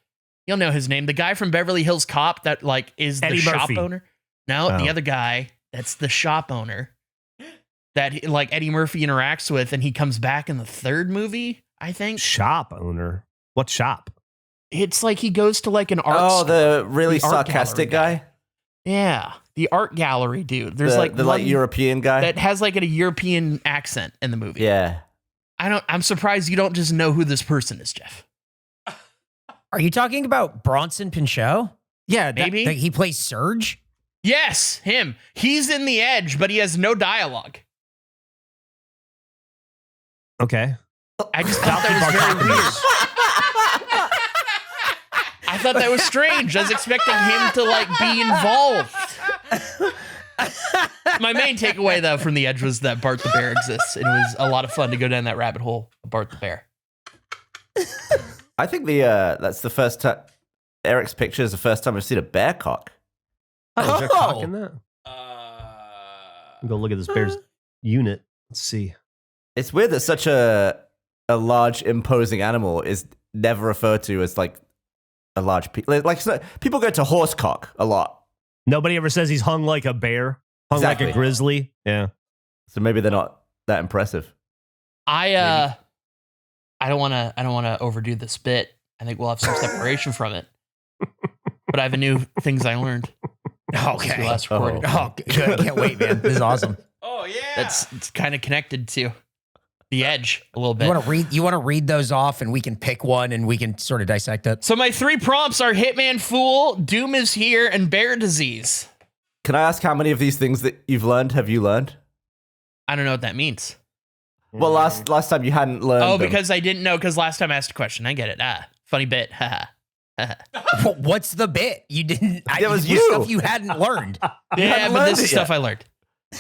you'll know his name, the guy from Beverly Hills Cop that, like, is the Eddie shop Murphy. owner. No, the other guy that's the shop owner that, like, Eddie Murphy interacts with, and he comes back in the 3rd movie, I think. Shop owner. What shop? It's like he goes to, like, an art Oh, store. the really The art sarcastic gallery guy? Yeah, the art gallery dude. There's the one like European guy? that has like a European accent in the movie. Yeah. I'm surprised you don't just know who this person is, Geoff. Are you talking about Bronson Pinchot? Yeah, Maybe. He plays Surge? Yes, him. He's in The Edge, but he has no dialogue. Okay. I just thought that was very weird. I thought that was strange. I was expecting him to like be involved. My main takeaway though from The Edge was that Bart the Bear exists. And it was a lot of fun to go down that rabbit hole of Bart the Bear. I think that's the first time. Eric's picture is the first time I've seen a bear cock. Oh, is there a cock in that? Go look at this bear's unit. Let's see. It's weird that such a large, imposing animal is never referred to as like a large people go to horse cock a lot. Nobody ever says he's hung like a bear, hung Exactly. like a grizzly. Yeah. So maybe they're not that impressive. I don't want to overdo this bit. I think we'll have some separation from it. But I have a new things I learned. Since we last recorded. Oh, good. Can't wait, man. This is awesome. Oh yeah. It's kind of connected to The Edge a little bit. You want to read those off, and we can pick one, and we can sort of dissect it. So my 3 prompts are Hitman Fool, Doom is Here, and Bear Disease. Can I ask how many of these things that you've learned have you learned? I don't know what that means. Well, last time you hadn't learned. Oh, them. because I didn't know, because last time I asked a question. I get it. Funny bit. What's the bit? You didn't. That was you. you. Stuff you hadn't learned. Yeah, hadn't but learned this it is stuff yet. I learned.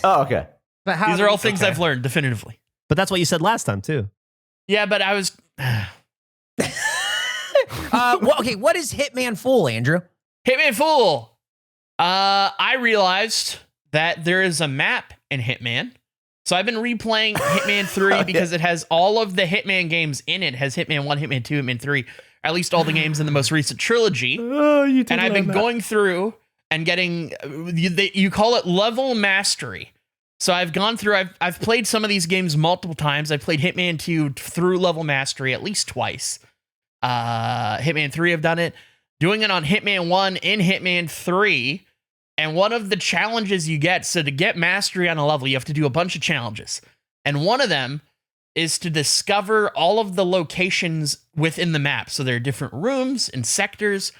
Oh, okay. But how These are all things I've learned, definitively. But that's what you said last time too. Yeah, but I was... Okay, what is Hitman Fool, Andrew? Hitman Fool! I realized that there is a map in Hitman. So I've been replaying Hitman 3 because it has all of the Hitman games in it. It has Hitman 1, Hitman 2, Hitman 3, at least all the games in the most recent trilogy. Oh, you did. And I've been going through and getting, you call it level mastery. So I've gone through, I've played some of these games multiple times. I've played Hitman 2 through level mastery at least twice. Hitman 3, I've done it. Doing it on Hitman 1 in Hitman 3. And one of the challenges you get, so to get mastery on a level, you have to do a bunch of challenges. And one of them is to discover all of the locations within the map. So there are different rooms and sectors.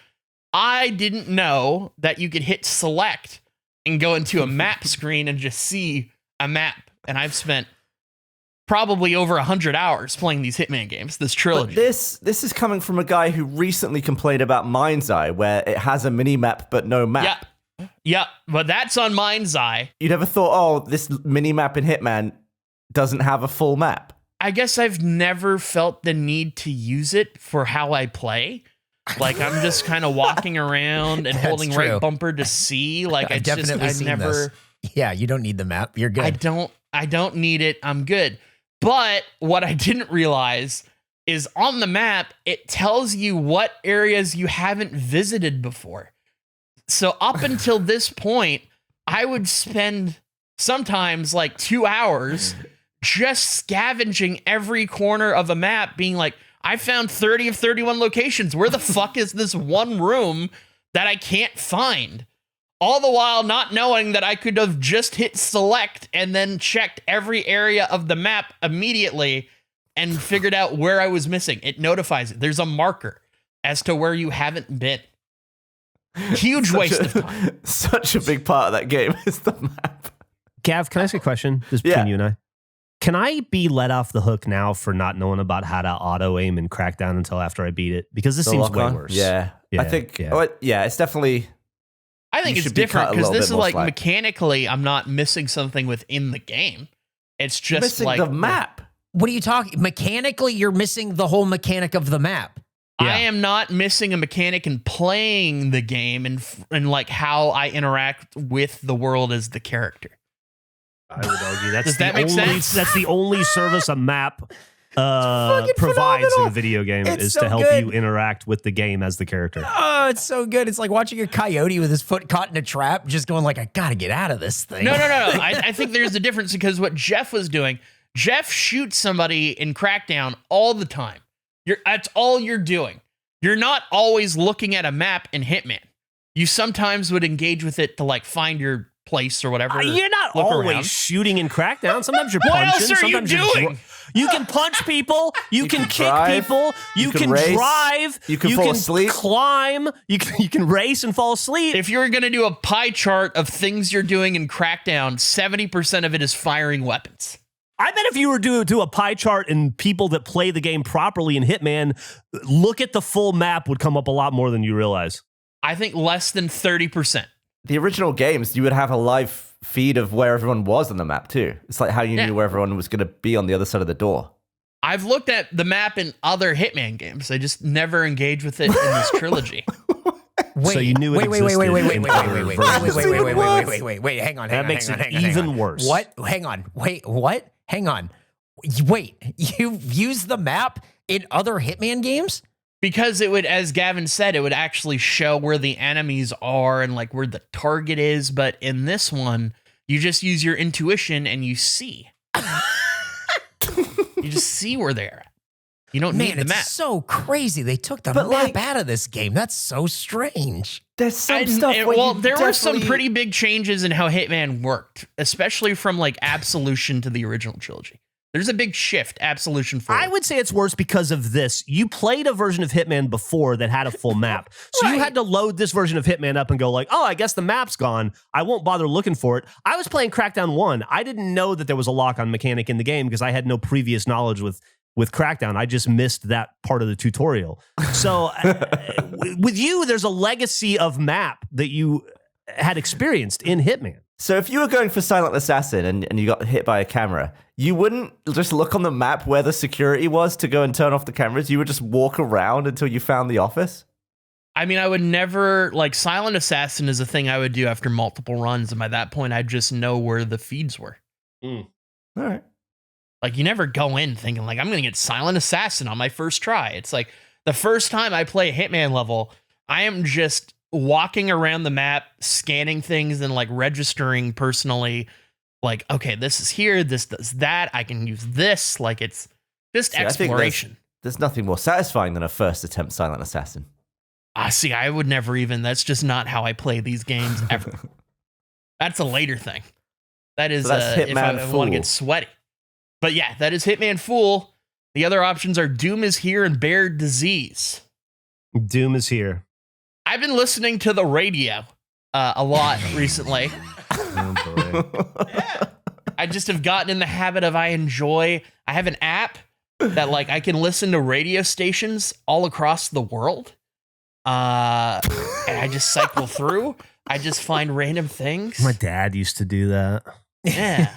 I didn't know that you could hit select and go into a map screen and just see a map. And I've spent probably over 100 hours playing these Hitman games, this trilogy. But this is coming from a guy who recently complained about Mind's Eye, where it has a mini map but no map. Yeah, but that's on Mind's Eye. You never thought, oh, this mini map in Hitman doesn't have a full map. I guess I've never felt the need to use it for how I play. Like I'm just kind of walking around and holding true. right bumper to see. Like I never. This. Yeah, you don't need the map. You're good. I don't need it. I'm good. But what I didn't realize is on the map, it tells you what areas you haven't visited before. So up until this point, I would spend sometimes like 2 hours just scavenging every corner of a map, being like, I found 30 of 31 locations. Where the fuck is this one room that I can't find? All the while not knowing that I could have just hit select and then checked every area of the map immediately and figured out where I was missing. It notifies it. There's a marker as to where you haven't been. Huge waste of time. Such a big part of that game is the map. Gav, can I ask a question? Just between you and I. Can I be let off the hook now for not knowing about how to auto aim and Crackdown until after I beat it? Because this seems way worse. Yeah. I think, it's definitely... I think it's different because this is like mechanically, I'm not missing something within the game. It's just missing like the map. What are you talking? Mechanically, you're missing the whole mechanic of the map. I am not missing a mechanic in playing the game and like how I interact with the world as the character. I would argue Does that make sense? That's the only service a map provides phenomenal. in a video game is to help you interact with the game as the character. Oh, it's so good. It's like watching a coyote with his foot caught in a trap, just going like, I gotta get out of this thing. No. I think there's a difference because what Geoff was doing, Geoff shoots somebody in Crackdown all the time. That's all you're doing. You're not always looking at a map in Hitman. You sometimes would engage with it to like find your place or whatever. You're not always around. shooting in Crackdown. Sometimes you're What punching. else are you Sometimes doing? You can punch people. You can kick drive, people. You can race, drive. you can fall asleep. Climb. You can race and fall asleep. If you're going to do a pie chart of things you're doing in Crackdown, 70% of it is firing weapons. I bet if you were to do a pie chart and people that play the game properly in Hitman, look at the full map would come up a lot more than you realize. I think less than 30%. The original games, you would have a live feed of where everyone was on the map too. It's like how you knew where everyone was going to be on the other side of the door. I've looked at the map in other Hitman games. I just never engaged with it in this trilogy. So you knew it existed. Wait, hang on. That makes it even worse. What? Hang on. Wait, what? Hang on. Wait, you use the map in other Hitman games? Because it would, as Gavin said, it would actually show where the enemies are and like where the target is. But in this one, you just use your intuition and you see. You just see where they're at. You don't need the map. It's so crazy. They took the map out of this game. That's so strange. There's some stuff. There were some pretty big changes in how Hitman worked, especially from like Absolution to the original trilogy. There's a big shift, Absolution forward. I would say it's worse because of this. You played a version of Hitman before that had a full map. So you had to load this version of Hitman up and go like, oh, I guess the map's gone. I won't bother looking for it. I was playing Crackdown 1. I didn't know that there was a lock-on mechanic in the game because I had no previous knowledge with Crackdown. I just missed that part of the tutorial. So with you, there's a legacy of map that you had experienced in Hitman. So if you were going for Silent Assassin and you got hit by a camera, you wouldn't just look on the map where the security was to go and turn off the cameras. You would just walk around until you found the office. I mean, I would never, like, Silent Assassin is a thing I would do after multiple runs. And by that point, I'd just know where the feeds were. All right. Like, you never go in thinking, like, I'm going to get Silent Assassin on my first try. It's like the first time I play a Hitman level, I am just walking around the map, scanning things and like registering personally, like, okay, this is here, this does that, I can use this. Like, it's just exploration. There's nothing more satisfying than a first attempt Silent Assassin. See, I would never even, that's just not how I play these games ever. That's a later thing. That is if I want to get sweaty. But yeah, that is Hitman Fool. The other options are Doom is Here and Bear Disease. Doom is here. I've been listening to the radio a lot recently. Oh, boy. I just have gotten in the habit of I have an app that like I can listen to radio stations all across the world. And I just cycle through. I just find random things. My dad used to do that. Yeah.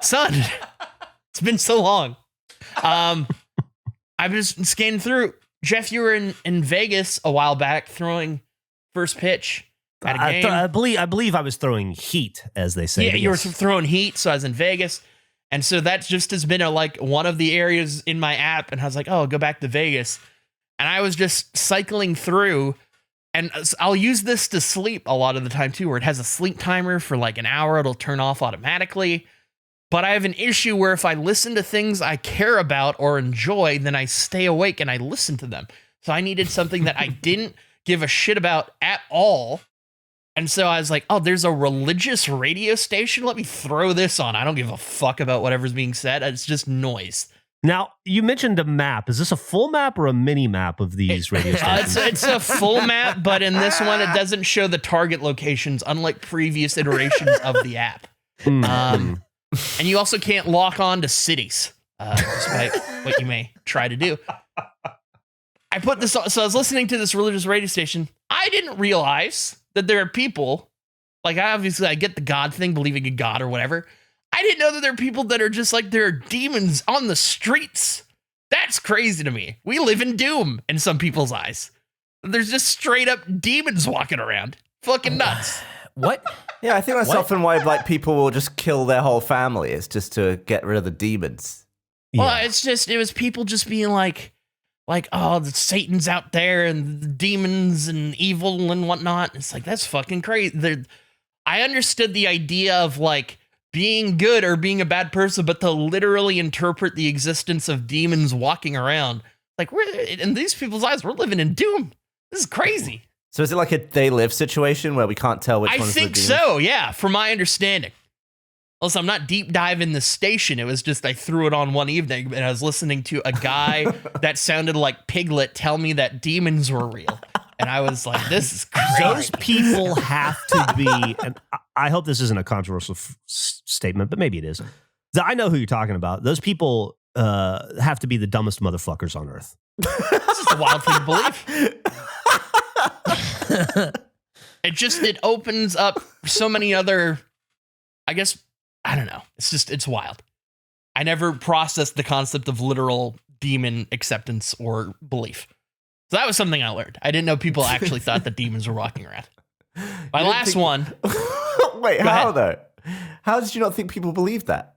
Son, it's been so long. I've just scanning through. Geoff, you were in Vegas a while back throwing first pitch at a game. I believe I was throwing heat, as they say. Yeah, you were throwing heat, so I was in Vegas. And so that just has been one of the areas in my app. And I was like, oh, go back to Vegas. And I was just cycling through. And I'll use this to sleep a lot of the time, too, where it has a sleep timer for like an hour. It'll turn off automatically. But I have an issue where if I listen to things I care about or enjoy, then I stay awake and I listen to them. So I needed something that I didn't give a shit about at all. And so I was like, oh, there's a religious radio station. Let me throw this on. I don't give a fuck about whatever's being said. It's just noise. Now, you mentioned a map. Is this a full map or a mini map of these radio stations? It's a full map, but in this one, it doesn't show the target locations, unlike previous iterations of the app. And you also can't lock on to cities, despite what you may try to do. I put this on, so I was listening to this religious radio station. I didn't realize that there are people, like obviously I get the God thing, believing in God or whatever. I didn't know that there are people that are just like, there are demons on the streets. That's crazy to me. We live in doom in some people's eyes. There's just straight up demons walking around. Fucking nuts. What? Yeah, I think that's What? often why like people will just kill their whole family. It's just to get rid of the demons. Well, it was people just being like, oh, the Satan's out there and the demons and evil and whatnot. It's like, that's fucking crazy. I understood the idea of like being good or being a bad person, but to literally interpret the existence of demons walking around, like in these people's eyes, we're living in doom. This is crazy. So is it like a they live situation where we can't tell which I one's think the demon? so, yeah, from my understanding. Also, I'm not deep diving the station. It was just I threw it on one evening and I was listening to a guy that sounded like Piglet tell me that demons were real. And I was like, this is crazy. Those people have to be, and I hope this isn't a controversial statement, but maybe it is. I know who you're talking about. Those people have to be the dumbest motherfuckers on earth. This is a wild thing to believe. It opens up so many other, I guess, I don't know. It's wild. I never processed the concept of literal demon acceptance or belief. So that was something I learned. I didn't know people actually thought that demons were walking around. My last one. Wait, Go how ahead. though? How did you not think people believed that?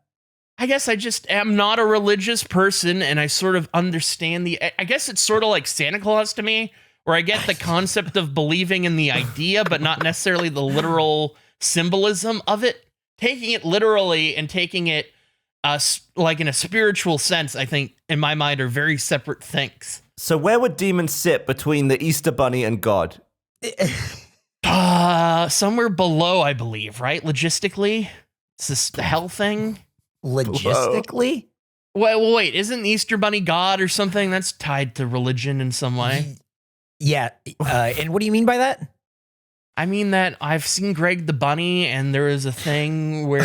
I guess I just am not a religious person and I sort of understand I guess it's sort of like Santa Claus to me, where I get the concept of believing in the idea, but not necessarily the literal symbolism of it. Taking it literally and taking it like in a spiritual sense, I think in my mind are very separate things. So where would demons sit between the Easter Bunny and God? Somewhere below, I believe, right? Logistically, it's this the hell thing. Logistically? Wait, isn't the Easter Bunny God or something? That's tied to religion in some way. Yeah. And what do you mean by that? I mean that I've seen Greg the Bunny, and there was a thing where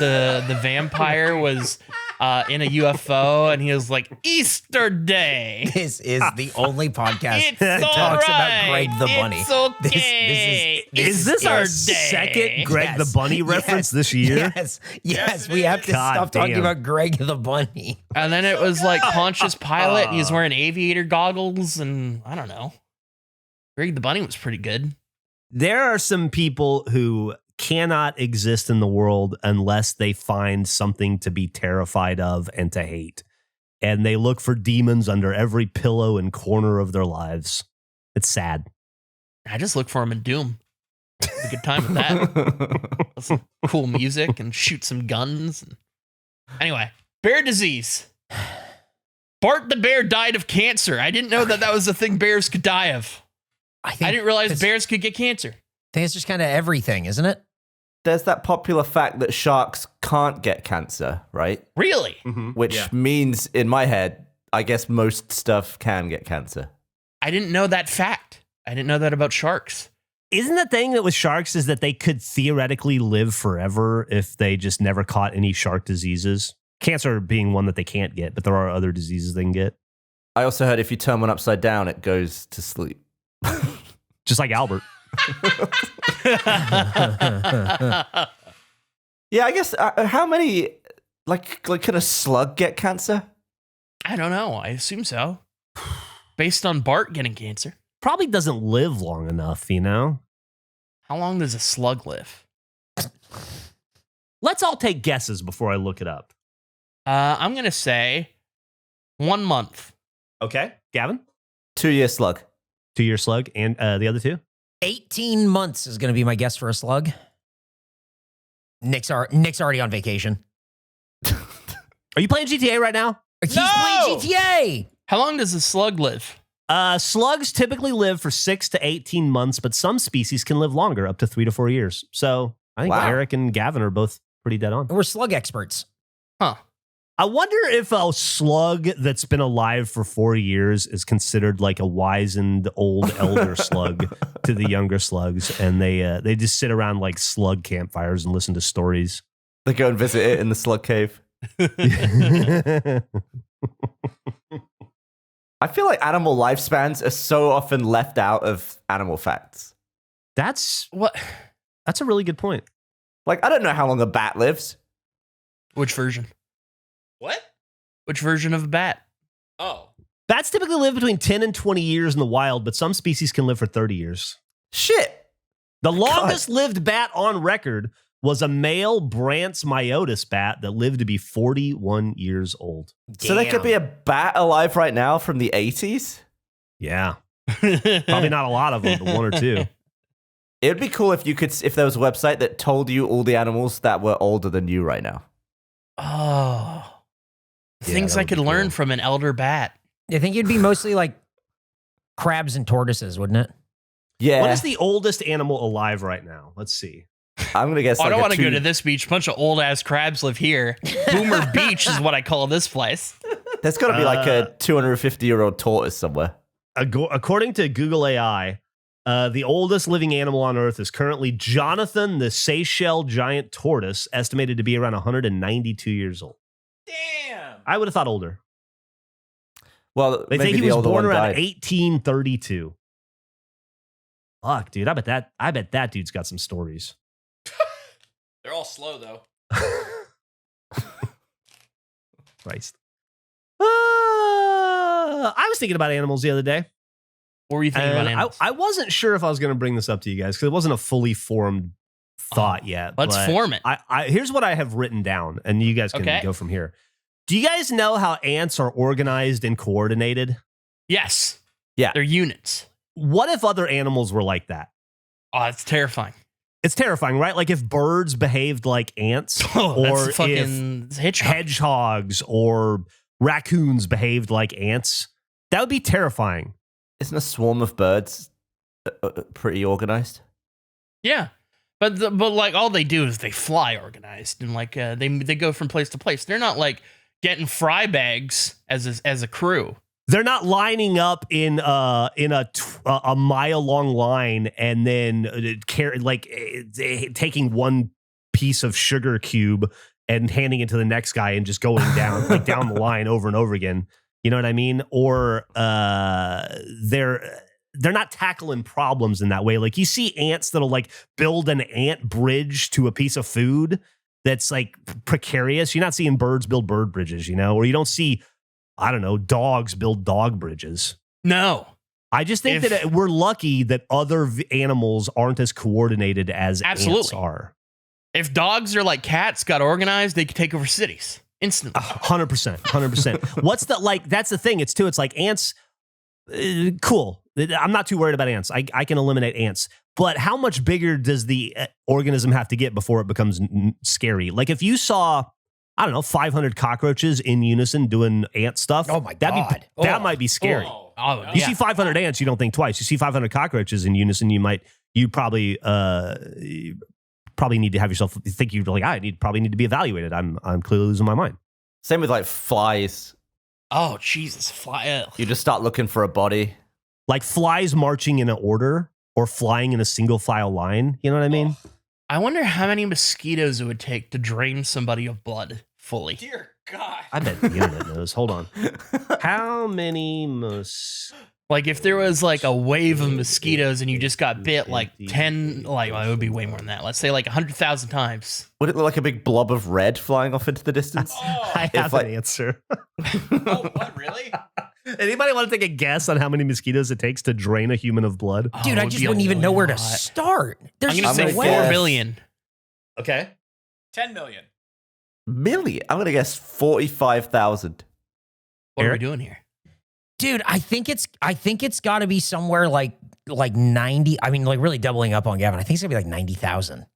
the vampire was in a UFO, and he was like, Easter Day. This is the only podcast It's that talks all about Greg the Bunny. It's okay. Is this our day. second Greg Yes. the Bunny reference this year? Yes, we have to God stop talking damn. about Greg the Bunny. And then it was like Pontius Pilate, and he was wearing aviator goggles, and I don't know. Greg the Bunny was pretty good. There are some people who cannot exist in the world unless they find something to be terrified of and to hate. And they look for demons under every pillow and corner of their lives. It's sad. I just look for him in Doom. Have a good time with that. Some cool music and shoot some guns. Anyway, bear disease. Bart the Bear died of cancer. I didn't know that was a thing bears could die of. I didn't realize bears could get cancer. I think it's just kind of everything, isn't it? there's that popular fact that sharks can't get cancer, right? Really? Which means, in my head, I guess most stuff can get cancer. I didn't know that fact. I didn't know that about sharks. Isn't the thing that with sharks is that they could theoretically live forever if they just never caught any shark diseases? Cancer being one that they can't get, but there are other diseases they can get. I also heard if you turn one upside down, it goes to sleep. Just like Albert. Yeah, I guess, how many, like, can a slug get cancer? I don't know. I assume so. Based on Bart getting cancer. Probably doesn't live long enough, you know? How long does a slug live? Let's all take guesses before I look it up. I'm going to say 1 month. Okay. Gavin? 2-year slug. 2-year slug. And the other two? 18 months is going to be my guess for a slug. Nick's already on vacation. Are you playing GTA right now? He's playing GTA. How long does a slug live? Slugs typically live for 6 to 18 months, but some species can live longer, up to 3 to 4 years. So I think Eric and Gavin are both pretty dead on. We're slug experts. Huh. I wonder if a slug that's been alive for 4 years is considered like a wizened old elder slug to the younger slugs, and they just sit around like slug campfires and listen to stories. They go and visit it in the slug cave. I feel like animal lifespans are so often left out of animal facts. That's a really good point. Like, I don't know how long a bat lives. Which version? What? Which version of a bat? Oh. Bats typically live between 10 and 20 years in the wild, but some species can live for 30 years. Shit. The longest lived bat on record was a male Brandt's myotis bat that lived to be 41 years old. So there could be a bat alive right now from the 80s? Yeah. Probably not a lot of them, but 1 or 2. It would be cool if there was a website that told you all the animals that were older than you right now. Oh. Yeah, Things that I would could be learn cool. from an elder bat. I think it'd be mostly like crabs and tortoises, wouldn't it? Yeah. What is the oldest animal alive right now? Let's see. I'm going to guess I like don't a want to go two- to this beach. A bunch of old ass crabs live here. Boomer Beach is what I call this place. There's got to be like a 250-year-old tortoise somewhere. According to Google AI, the oldest living animal on Earth is currently Jonathan the Seychelles giant tortoise, estimated to be around 192 years old. Damn. I would have thought older. Well, They maybe think he the was older born one around died. 1832. Fuck, dude. I bet that dude's got some stories. They're all slow though. Christ. I was thinking about animals the other day. What were you thinking about And animals? I wasn't sure if I was going to bring this up to you guys because it wasn't a fully formed thought yet. Let's but form it. Here's what I have written down, and you guys can Okay. go from here. Do you guys know how ants are organized and coordinated? Yes. Yeah. They're units. What if other animals were like that? Oh, it's terrifying. It's terrifying, right? Like if birds behaved like ants, Oh, or that's fucking if Hitchcock. hedgehogs or raccoons behaved like ants, that would be terrifying. Isn't a swarm of birds pretty organized? Yeah. But like all they do is they fly organized and like they go from place to place. They're not like getting fry bags as a crew. They're not lining up in a mile long line and then taking one piece of sugar cube and handing it to the next guy and just going down like down the line over and over again. You know what I mean? Or they're not tackling problems in that way. Like you see ants that'll like build an ant bridge to a piece of food that's like precarious. You're not seeing birds build bird bridges, you know, or you don't see, I don't know, dogs build dog bridges. No. I just think that we're lucky that other animals aren't as coordinated as ants Absolutely. are. If dogs are like cats, got organized, they could take over cities instantly. 100%. What's the, like, that's the thing. It's like ants, cool. I'm not too worried about ants. I can eliminate ants. But how much bigger does the organism have to get before it becomes scary? Like if you saw, I don't know, 500 cockroaches in unison doing ant stuff. Oh my God. That might be scary. Oh, Oh, You yeah. see 500 ants, you don't think twice. You see 500 cockroaches in unison, you'd probably probably need to have yourself think you're like, probably need to be evaluated. I'm clearly losing my mind. Same with like flies. Oh, Jesus. Fly. You just start looking for a body. Like flies marching in an order or flying in a single file line. You know what I mean? I wonder how many mosquitoes it would take to drain somebody of blood fully. Dear God. I bet the internet knows. Hold on. How many Like if there was like a wave of mosquitoes and you just got bit like 10, like well, it would be way more than that. Let's say like 100,000 times. Would it look like a big blob of red flying off into the distance? Oh, I have an answer. oh, what, really? Anybody want to take a guess on how many mosquitoes it takes to drain a human of blood? Oh, Dude, it I would just be a wouldn't even know where to lot. start. There's I'm going to I'm say gonna 4 guess- billion. Okay. 10 million. Million? I'm going to guess 45,000. What are we Eric? doing here? Dude, I think it's got to be somewhere like 90. I mean, like really doubling up on Gavin. I think it's gonna be like 90,000.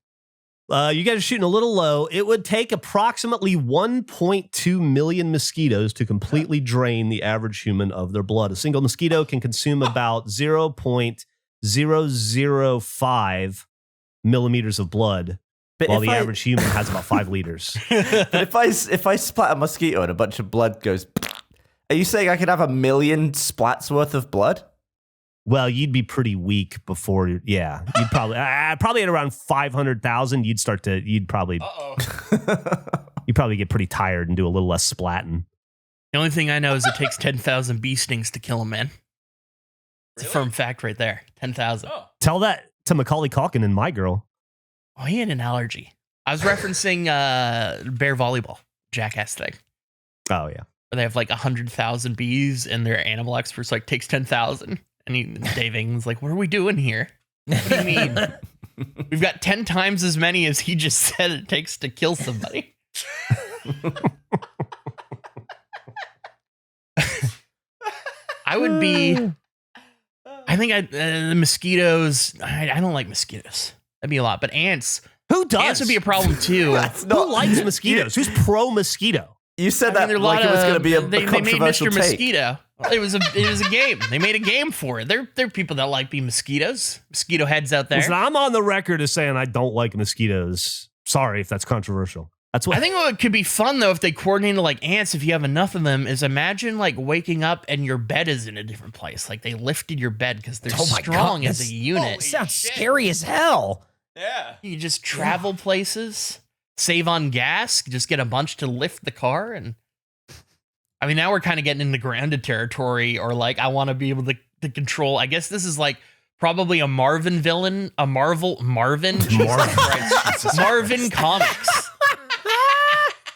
You guys are shooting a little low. It would take approximately 1.2 million mosquitoes to completely drain the average human of their blood. A single mosquito can consume about 0.005 millimeters of blood, But while if the I- average human has about 5 liters. But if I splat a mosquito and a bunch of blood goes, are you saying I could have 1 million splats worth of blood? Well, you'd be pretty weak before. Yeah, you'd probably probably at around 500,000. You'd probably Uh-oh. get pretty tired and do a little less splatting. The only thing I know is it takes 10,000 bee stings to kill a man. It's a Really? firm fact right there. 10,000. Oh. Tell that to Macaulay Culkin and My Girl. Oh, he had an allergy. I was referencing bear volleyball, jackass thing. Oh yeah. Where they have like 100,000 bees and their animal experts like takes 10,000. And Dave England's like, what are we doing here? What do you mean? We've got 10 times as many as he just said it takes to kill somebody. I would be. I think the mosquitoes. I don't like mosquitoes. That'd be a lot. But ants. Who does? Ants would be a problem too. That's Who not likes mosquitoes? Who's pro mosquito? You said I mean, that there are a like lot it was going to of- be a they made controversial Mr. take. Mosquito. It was a game. They made a game for it. There are people that like being mosquitoes. Mosquito heads out there. Listen, I'm on the record as saying I don't like mosquitoes. Sorry if that's controversial. That's what I think what could be fun though if they coordinated like ants, if you have enough of them, is imagine like waking up and your bed is in a different place. Like they lifted your bed because they're Oh my strong God, as a that's- unit. Holy Sounds shit. scary as hell. Yeah. You just travel places, save on gas, just get a bunch to lift the car. And I mean, now we're kind of getting into grounded territory, or like I want to be able to control. I guess this is like probably a Marvin villain, a Marvin Comics.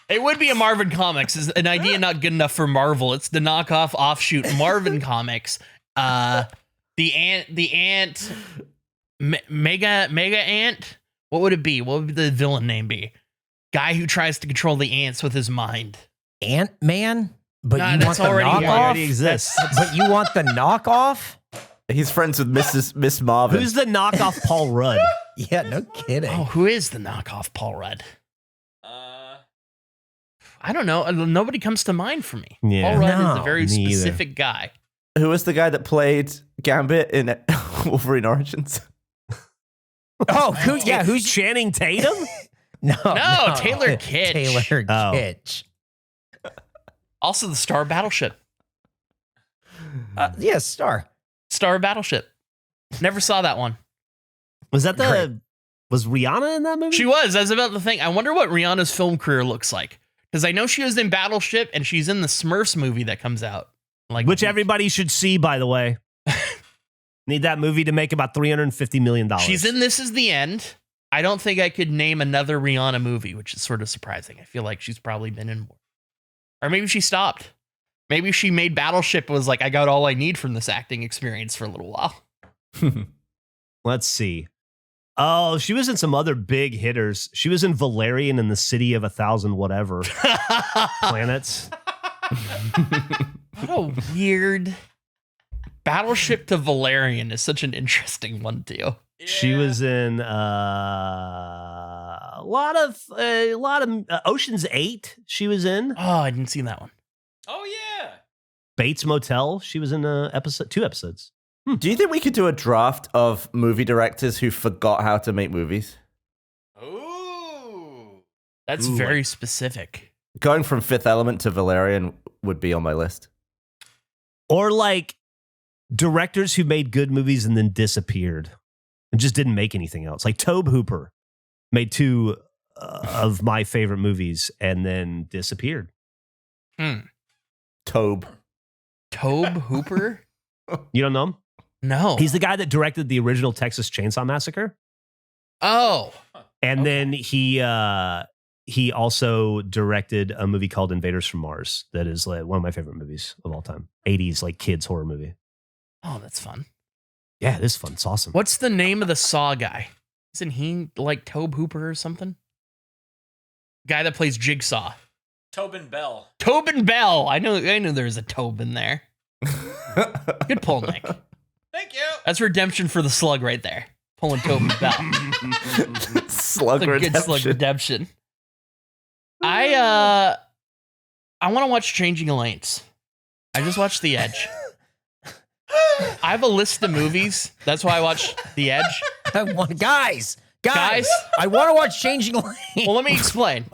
It would be a Marvin Comics. Is an idea not good enough for Marvel? It's the knockoff offshoot Marvin Comics. The ant, mega ant. What would it be? What would the villain name be? Guy who tries to control the ants with his mind. Ant-Man? But Nah, you that's want the already- He already knockoff? exists. But you want the knockoff? He's friends with Miss Marvin. Who's the knockoff Paul Rudd? Yeah, no kidding. Oh, who is the knockoff Paul Rudd? I don't know. Nobody comes to mind for me. Yeah. Paul Rudd is a No, very me either. specific guy. Who was the guy that played Gambit in Wolverine Origins? Oh, who's Channing Tatum? No, Taylor Kitsch. Taylor Oh. Kitsch. Also, the Star Battleship. Yeah, Star. Star Battleship. Never saw that one. Was that Great. was Rihanna in that movie? She was. I was about to think. I wonder what Rihanna's film career looks like. Because I know she was in Battleship and she's in the Smurfs movie that comes out. Like Which everybody should see, by the way. Need that movie to make about $350 million. She's in This Is the End. I don't think I could name another Rihanna movie, which is sort of surprising. I feel like she's probably been in more. Or maybe she stopped. Maybe she made Battleship was like, I got all I need from this acting experience for a little while. Let's see. Oh, she was in some other big hitters. She was in Valerian and the City of 1,000 whatever planets. What a weird Battleship to Valerian is such an interesting one too. She was in a lot of Ocean's 8. She was in Oh, I didn't see that one. Oh, yeah. Bates Motel. She was in 2 episodes. Do you think we could do a draft of movie directors who forgot how to make movies? Ooh. That's Ooh, very specific. Going from Fifth Element to Valerian would be on my list. Or like directors who made good movies and then disappeared and just didn't make anything else. Like Tobe Hooper made two of my favorite movies and then disappeared. Tobe Hooper? You don't know him? No. He's the guy that directed the original Texas Chainsaw Massacre. Oh. And then he also directed a movie called Invaders from Mars that is like one of my favorite movies of all time. 80s like kids horror movie. Oh, that's fun. Yeah, it is fun. It's awesome. What's the name of the Saw guy? Isn't he like Tobe Hooper or something? Guy that plays Jigsaw. Tobin Bell. Tobin Bell. I knew there's a Tobe in there. Good pull, Nick. Thank you. That's redemption for the slug right there. Pulling Tobin Bell. Slug It's a good slug redemption. I want to watch Changing Lanes. I just watched The Edge. I have a list of movies. That's why I watched The Edge. Guys, Guys? I want to watch Changing Lanes. Well, let me explain.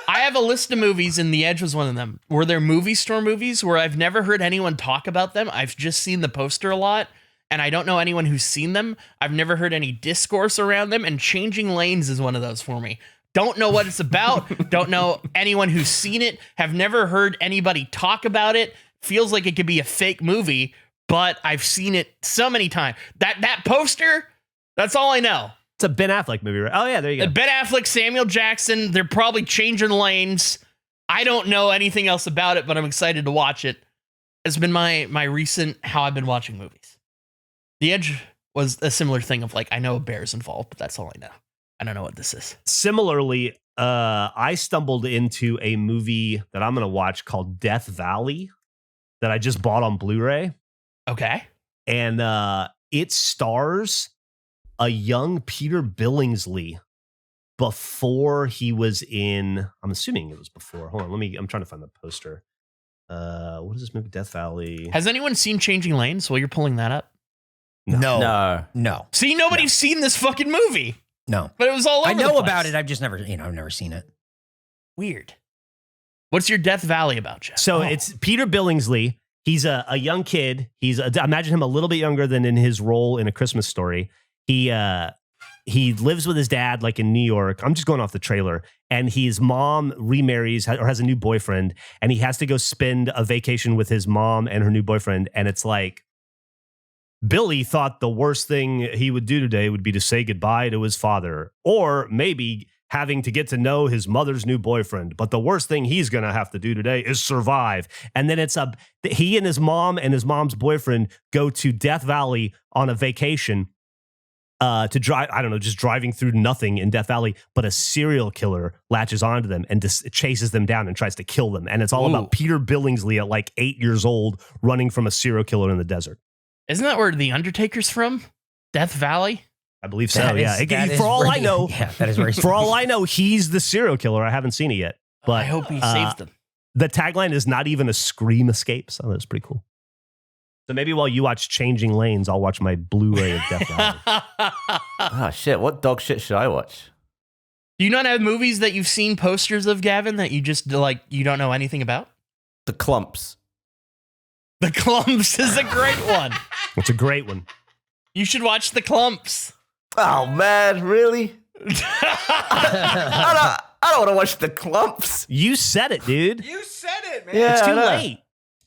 I have a list of movies, and The Edge was one of them. Were there movie store movies where I've never heard anyone talk about them? I've just seen the poster a lot, and I don't know anyone who's seen them. I've never heard any discourse around them, and Changing Lanes is one of those for me. Don't know what it's about. Don't know anyone who's seen it. Have never heard anybody talk about it. Feels like it could be a fake movie, but I've seen it so many times. That poster, that's all I know. It's a Ben Affleck movie, right? Oh, yeah, there you go. Ben Affleck, Samuel Jackson, they're probably changing lanes. I don't know anything else about it, but I'm excited to watch it. It's been my recent how I've been watching movies. The Edge was a similar thing of like, I know a bear's involved, but that's all I know. I don't know what this is. Similarly, I stumbled into a movie that I'm going to watch called Death Valley that I just bought on Blu-ray. Okay. And it stars a young Peter Billingsley before he was in, I'm assuming it was before. Hold on, I'm trying to find the poster. What is this movie? Death Valley. Has anyone seen Changing Lanes while you're pulling that up? No. See, nobody's seen this fucking movie, No. but it was all over I the know place. about it. I've just never, I've never seen it. Weird. What's your Death Valley about, Geoff? So it's Peter Billingsley. He's a young kid. Imagine him a little bit younger than in his role in A Christmas Story. He lives with his dad, like in New York. I'm just going off the trailer. And his mom remarries or has a new boyfriend, and he has to go spend a vacation with his mom and her new boyfriend. And it's like, Billy thought the worst thing he would do today would be to say goodbye to his father, or maybe having to get to know his mother's new boyfriend. But the worst thing he's going to have to do today is survive. And then he and his mom's boyfriend go to Death Valley on a vacation to drive, I don't know, just driving through nothing in Death Valley, but a serial killer latches onto them and chases them down and tries to kill them. And it's all about Peter Billingsley at like 8 years old running from a serial killer in the desert. Isn't that where The Undertaker's from? Death Valley? I believe so, That yeah. is For all where I know, that is where he's for all I know, he's the serial killer. I haven't seen it yet. But I hope he saves them. the tagline is not even a scream escape. So that's pretty cool. So maybe while you watch Changing Lanes, I'll watch my Blu-ray of Death Valley. Oh, shit. What dog shit should I watch? Do you not have movies that you've seen posters of, Gavin, that you just like you don't know anything about? The Clumps. The Clumps is a great one. It's a great one. You should watch The Clumps. Oh, man. Really? I don't want to watch The Clumps. You said it, dude. You said it, man. Yeah. It's too I know. late.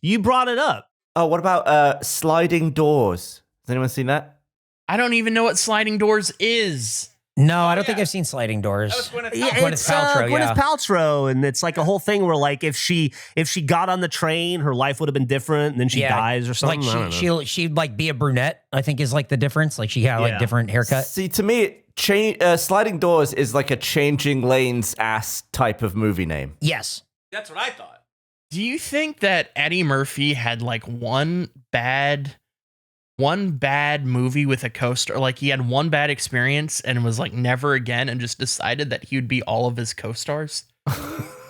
You brought it up. Oh, what about Sliding Doors? Has anyone seen that? I don't even know what Sliding Doors is. No, I don't think I've seen Sliding Doors. That was Gwyneth Yeah, Paltrow. Gwyneth it's Paltrow, Gwyneth yeah. Paltrow, and it's like a whole thing where like if she got on the train, her life would have been different, and then she dies or something. I don't know. Like she'd like be a brunette, I think is like the difference. Like she had Yeah. like different haircut. See, to me, Sliding Doors is like a Changing Lanes ass type of movie name. Yes. That's what I thought. Do you think that Eddie Murphy had like one bad movie with a co-star? Like he had one bad experience and was like never again and just decided that he would be all of his co-stars?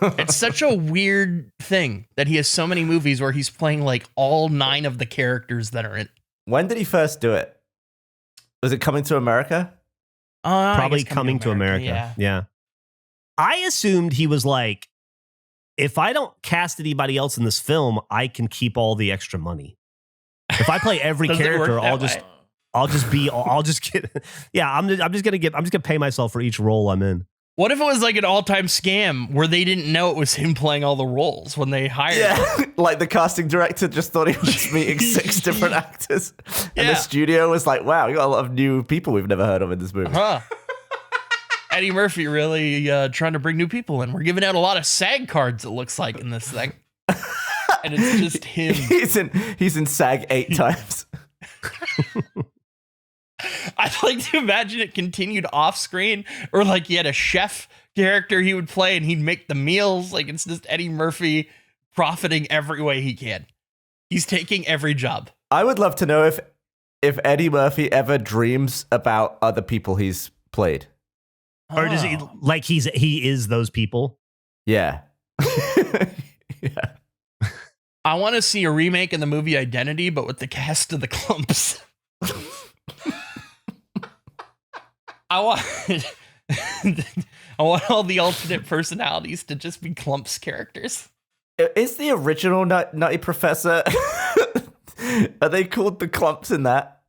It's such a weird thing that he has so many movies where he's playing like all 9 of the characters that are in. When did he first do it? Was it Coming to America? I Probably guess Coming to America. Yeah. Yeah. I assumed he was like, if I don't cast anybody else in this film, I can keep all the extra money. If I play every Does it work character, that way? I'll just get. Yeah, I'm just gonna pay myself for each role I'm in. What if it was like an all-time scam where they didn't know it was him playing all the roles when they hired him? Yeah, like the casting director just thought he was meeting 6 different actors. And the Yeah. studio was like, wow, we got a lot of new people we've never heard of in this movie. Huh. Eddie Murphy really trying to bring new people in. We're giving out a lot of SAG cards, it looks like, in this thing. And it's just him. He's in SAG 8 times. I'd like to imagine it continued off screen, or like he had a chef character he would play and he'd make the meals. Like it's just Eddie Murphy profiting every way he can. He's taking every job. I would love to know if Eddie Murphy ever dreams about other people he's played. Or does he like he is those people? Yeah. Yeah. I want to see a remake of the movie Identity, but with the cast of the Clumps. I want all the alternate personalities to just be Clumps characters. Is the original Nutty Professor? Are they called the Clumps in that?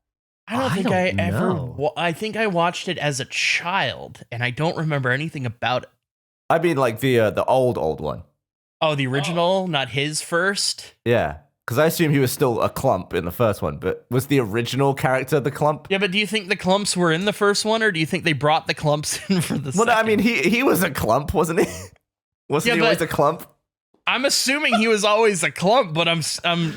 I don't think don't I ever. know. I think I watched it as a child, and I don't remember anything about it. I mean, like the old one. Oh, the original, not his first. Yeah, because I assume he was still a clump in the first one, but was the original character the clump? Yeah, but do you think the Clumps were in the first one, or do you think they brought the Clumps in for the Well, second? I mean, he was a clump, wasn't he? Wasn't Yeah, he but- always a clump? I'm assuming he was always a clump, but I'm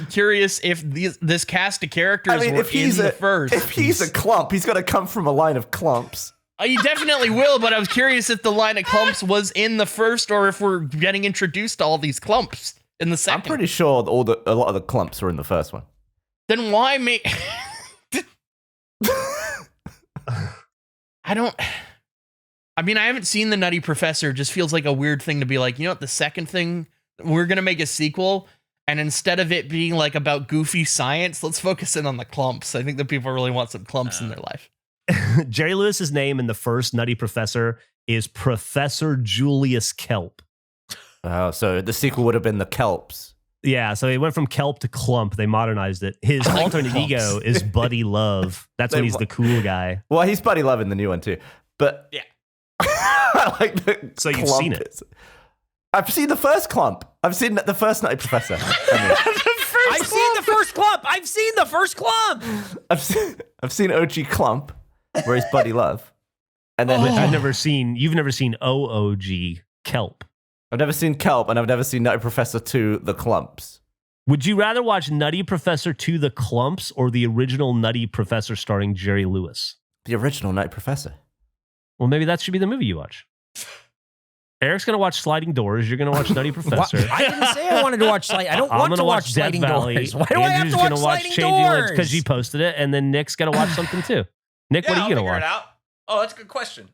curious if this cast of characters I mean, were if he's in the a first. if he's a clump, he's got to come from a line of clumps. He definitely will, but I was curious if the line of clumps was in the first, or if we're getting introduced to all these clumps in the I'm second. pretty sure a lot of the clumps were in the first one. Then why make? I don't. I mean, I haven't seen the Nutty Professor. It just feels like a weird thing to be like, you know what? The second thing, we're gonna make a sequel, and instead of it being like about goofy science, let's focus in on the clumps. I think that people really want some clumps in their life. Jerry Lewis's name in the first Nutty Professor is Professor Julius Kelp. Oh, so the sequel would have been the Kelps. Yeah, so he went from Kelp to Clump. They modernized it. His I like alternate Clumps. ego is Buddy Love. That's when he's the cool guy. Well, he's Buddy Love in the new one too, but Yeah. I like the So you've clump seen it? is- I've seen the first clump. I've seen the first Nutty Professor. I've seen the first clump. I've seen the first clump. I've seen OG Clump, where he's Buddy Love, and then You've never seen OOG Kelp. I've never seen Kelp, and I've never seen Nutty Professor 2, The Clumps. Would you rather watch Nutty Professor 2 The Clumps or the original Nutty Professor starring Jerry Lewis? The original Nutty Professor. Well, maybe that should be the movie you watch. Eric's going to watch Sliding Doors. You're going to watch Nutty Professor. I didn't say I wanted to watch sliding. I don't I'm want gonna to watch Death sliding Valley. doors. Why do I have Andrew's to watch gonna watch sliding Changing Words doors? because he posted it, and then Nick's got to watch something too. Nick, Yeah, what are I'll you going to figure watch? it out. Oh, that's a good question.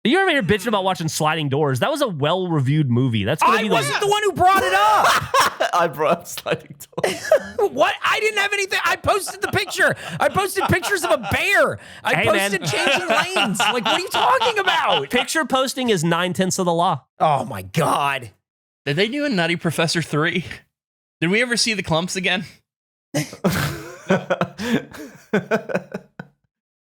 You're over here bitching about watching Sliding Doors. That was a well-reviewed movie. That's going to I be wasn't the one who brought it up. I brought up Sliding Doors. What? I didn't have anything. I posted the picture. I posted pictures of a bear. I Hey, man. posted changing lanes. Like, what are you talking about? Picture posting is 9/10 of the law. Oh my God. Did they do a Nutty Professor 3? Did we ever see the clumps again?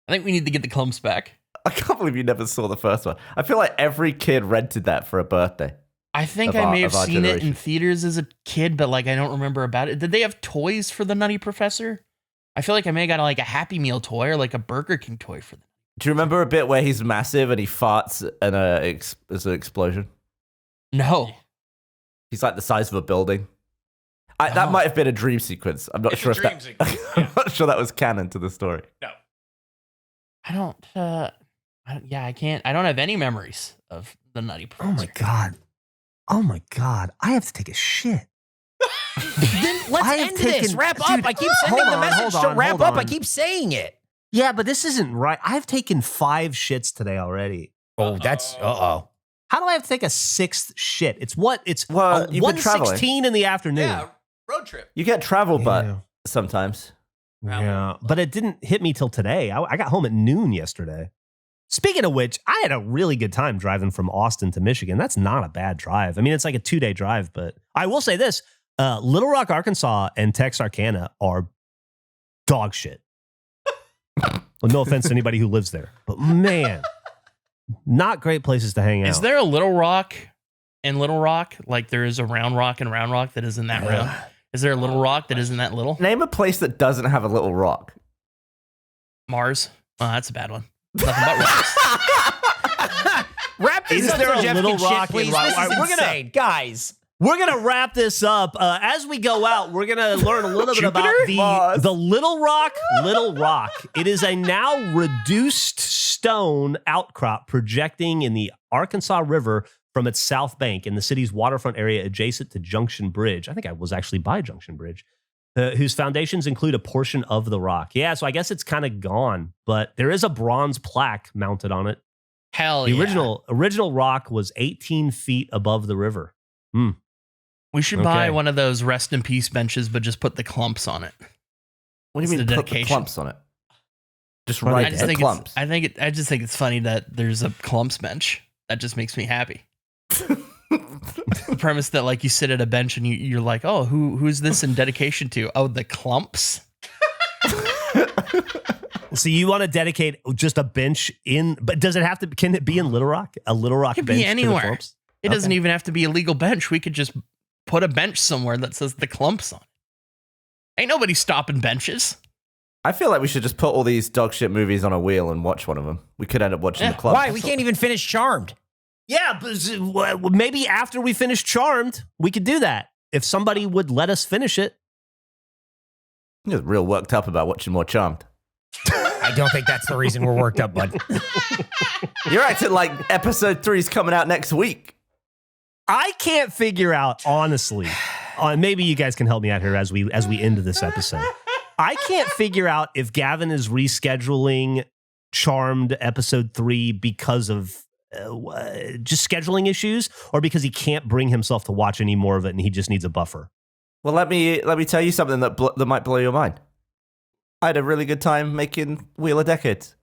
I think we need to get the clumps back. I can't believe you never saw the first one. I feel like every kid rented that for a birthday. I think Of I may our- have of our seen it in generation. theaters as a kid, but like I don't remember about it. Did they have toys for the Nutty Professor? I feel like I may have got like a Happy Meal toy or like a Burger King toy for them. Do you remember a bit where he's massive and he farts and there's an explosion? No. He's like the size of a building. That Oh. might have been a dream sequence. I'm not It's sure a if dream that. sequence, I'm not sure that was canon to the story. No. I don't I can't. I don't have any memories of the Nutty Professor. Oh my god. Oh my god. I have to take a shit. Then let's I have end this. taken- Wrap up. Dude, I keep sending hold the on, message hold to on, wrap hold up. I on. keep saying it. Yeah, but this isn't right. I've taken 5 shits today already. Oh, that's uh-oh. How do I have to take a 6th shit? It's what? It's Well, you've been traveling. 1:16 in the afternoon. Yeah, road trip. You get travel butt Yeah. sometimes. Yeah, but it didn't hit me till today. I got home at noon yesterday. Speaking of which, I had a really good time driving from Austin to Michigan. That's not a bad drive. I mean, it's like a 2-day drive, but I will say this. Little Rock, Arkansas and Texarkana are dog shit. Well, no offense to anybody who lives there, but man, not great places to hang out. Is there a Little Rock in Little Rock? Like there is a Round Rock and Round Rock that isn't that round? Is there a Little Rock that isn't that little? Name a place that doesn't have a little rock. Mars? Oh, that's a bad one. Nothing but rocks. Wrap this Is up there so a Geoff Little can shit, Rock in please. Rock- This is We're gonna- insane, guys. We're going to wrap this up. As we go out, we're going to learn a little bit about Mars. the Little Rock. Little Rock. It is a now reduced stone outcrop projecting in the Arkansas River from its south bank in the city's waterfront area adjacent to Junction Bridge. I think I was actually by Junction Bridge, whose foundations include a portion of the rock. Yeah, so I guess it's kind of gone, but there is a bronze plaque mounted on it. Hell The yeah. original rock was 18 feet above the river. We should buy Okay. one of those rest in peace benches, but just put the clumps on it. What do It's you mean the put the dedication. clumps on it? Just Well, write I just the think clumps. I just think it's funny that there's a clumps bench. That just makes me happy. The premise that like you sit at a bench and you're like, oh, who's this in dedication to? Oh, the clumps. So you want to dedicate just a bench in, but does it have to, can it be in Little Rock? A Little Rock It could bench be to the anywhere. clumps? It doesn't Okay. even have to be a legal bench. We could just put a bench somewhere that says the clumps on it. Ain't nobody stopping benches. I feel like we should just put all these dog shit movies on a wheel and watch one of them. We could end up watching Yeah. the clumps. Why? We can't even finish Charmed. Yeah, but maybe after we finish Charmed, we could do that. If somebody would let us finish it. You're real worked up about watching more Charmed. I don't think that's the reason we're worked up, bud. You're acting like episode 3 is coming out next week. I can't figure out, honestly, maybe you guys can help me out here as we end this episode. I can't figure out if Gavin is rescheduling Charmed episode 3 because of just scheduling issues or because he can't bring himself to watch any more of it and he just needs a buffer. Well, let me tell you something that might blow your mind. I had a really good time making Wheel of Decades.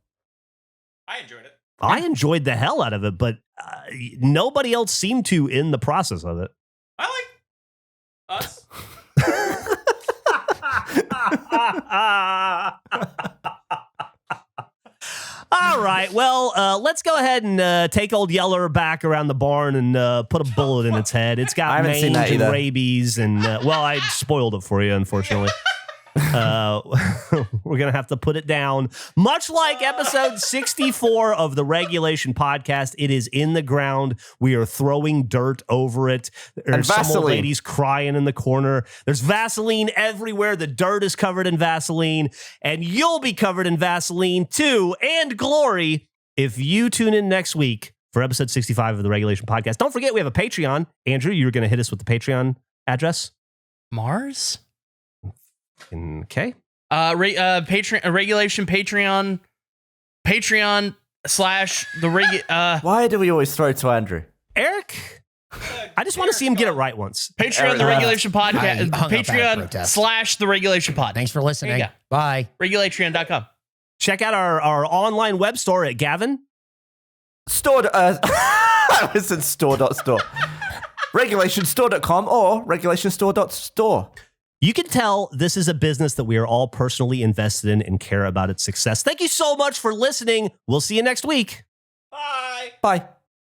I enjoyed it. I enjoyed the hell out of it, but nobody else seemed to in the process of it. I like us. All right. Well, let's go ahead and take old Yeller back around the barn and put a bullet in its head. It's I got haven't seen mange that and either. rabies, and well, I spoiled it for you, unfortunately. We're gonna have to put it down. Much like episode 64 of the Regulation Podcast, it is in the ground. We are throwing dirt over it. There's some old Vaseline. ladies crying in the corner. There's Vaseline everywhere. The dirt is covered in Vaseline, and you'll be covered in Vaseline too, and glory if you tune in next week for episode 65 of the Regulation Podcast. Don't forget, we have a Patreon. Andrew, you're gonna hit us with the Patreon address. Mars? Okay. Patreon regulation Patreon / the Why do we always throw to Andrew? Eric, I just want to see him get it right once. Patreon the regulation podcast I hung up at protest. Patreon / the regulation pod. Thanks for There listening. you go. Bye. Regulatreon.com. Check out our online web store at Gavin. Store. I was in store.store. Regulationstore.com or regulationstore.store. You can tell this is a business that we are all personally invested in and care about its success. Thank you so much for listening. We'll see you next week. Bye. Bye.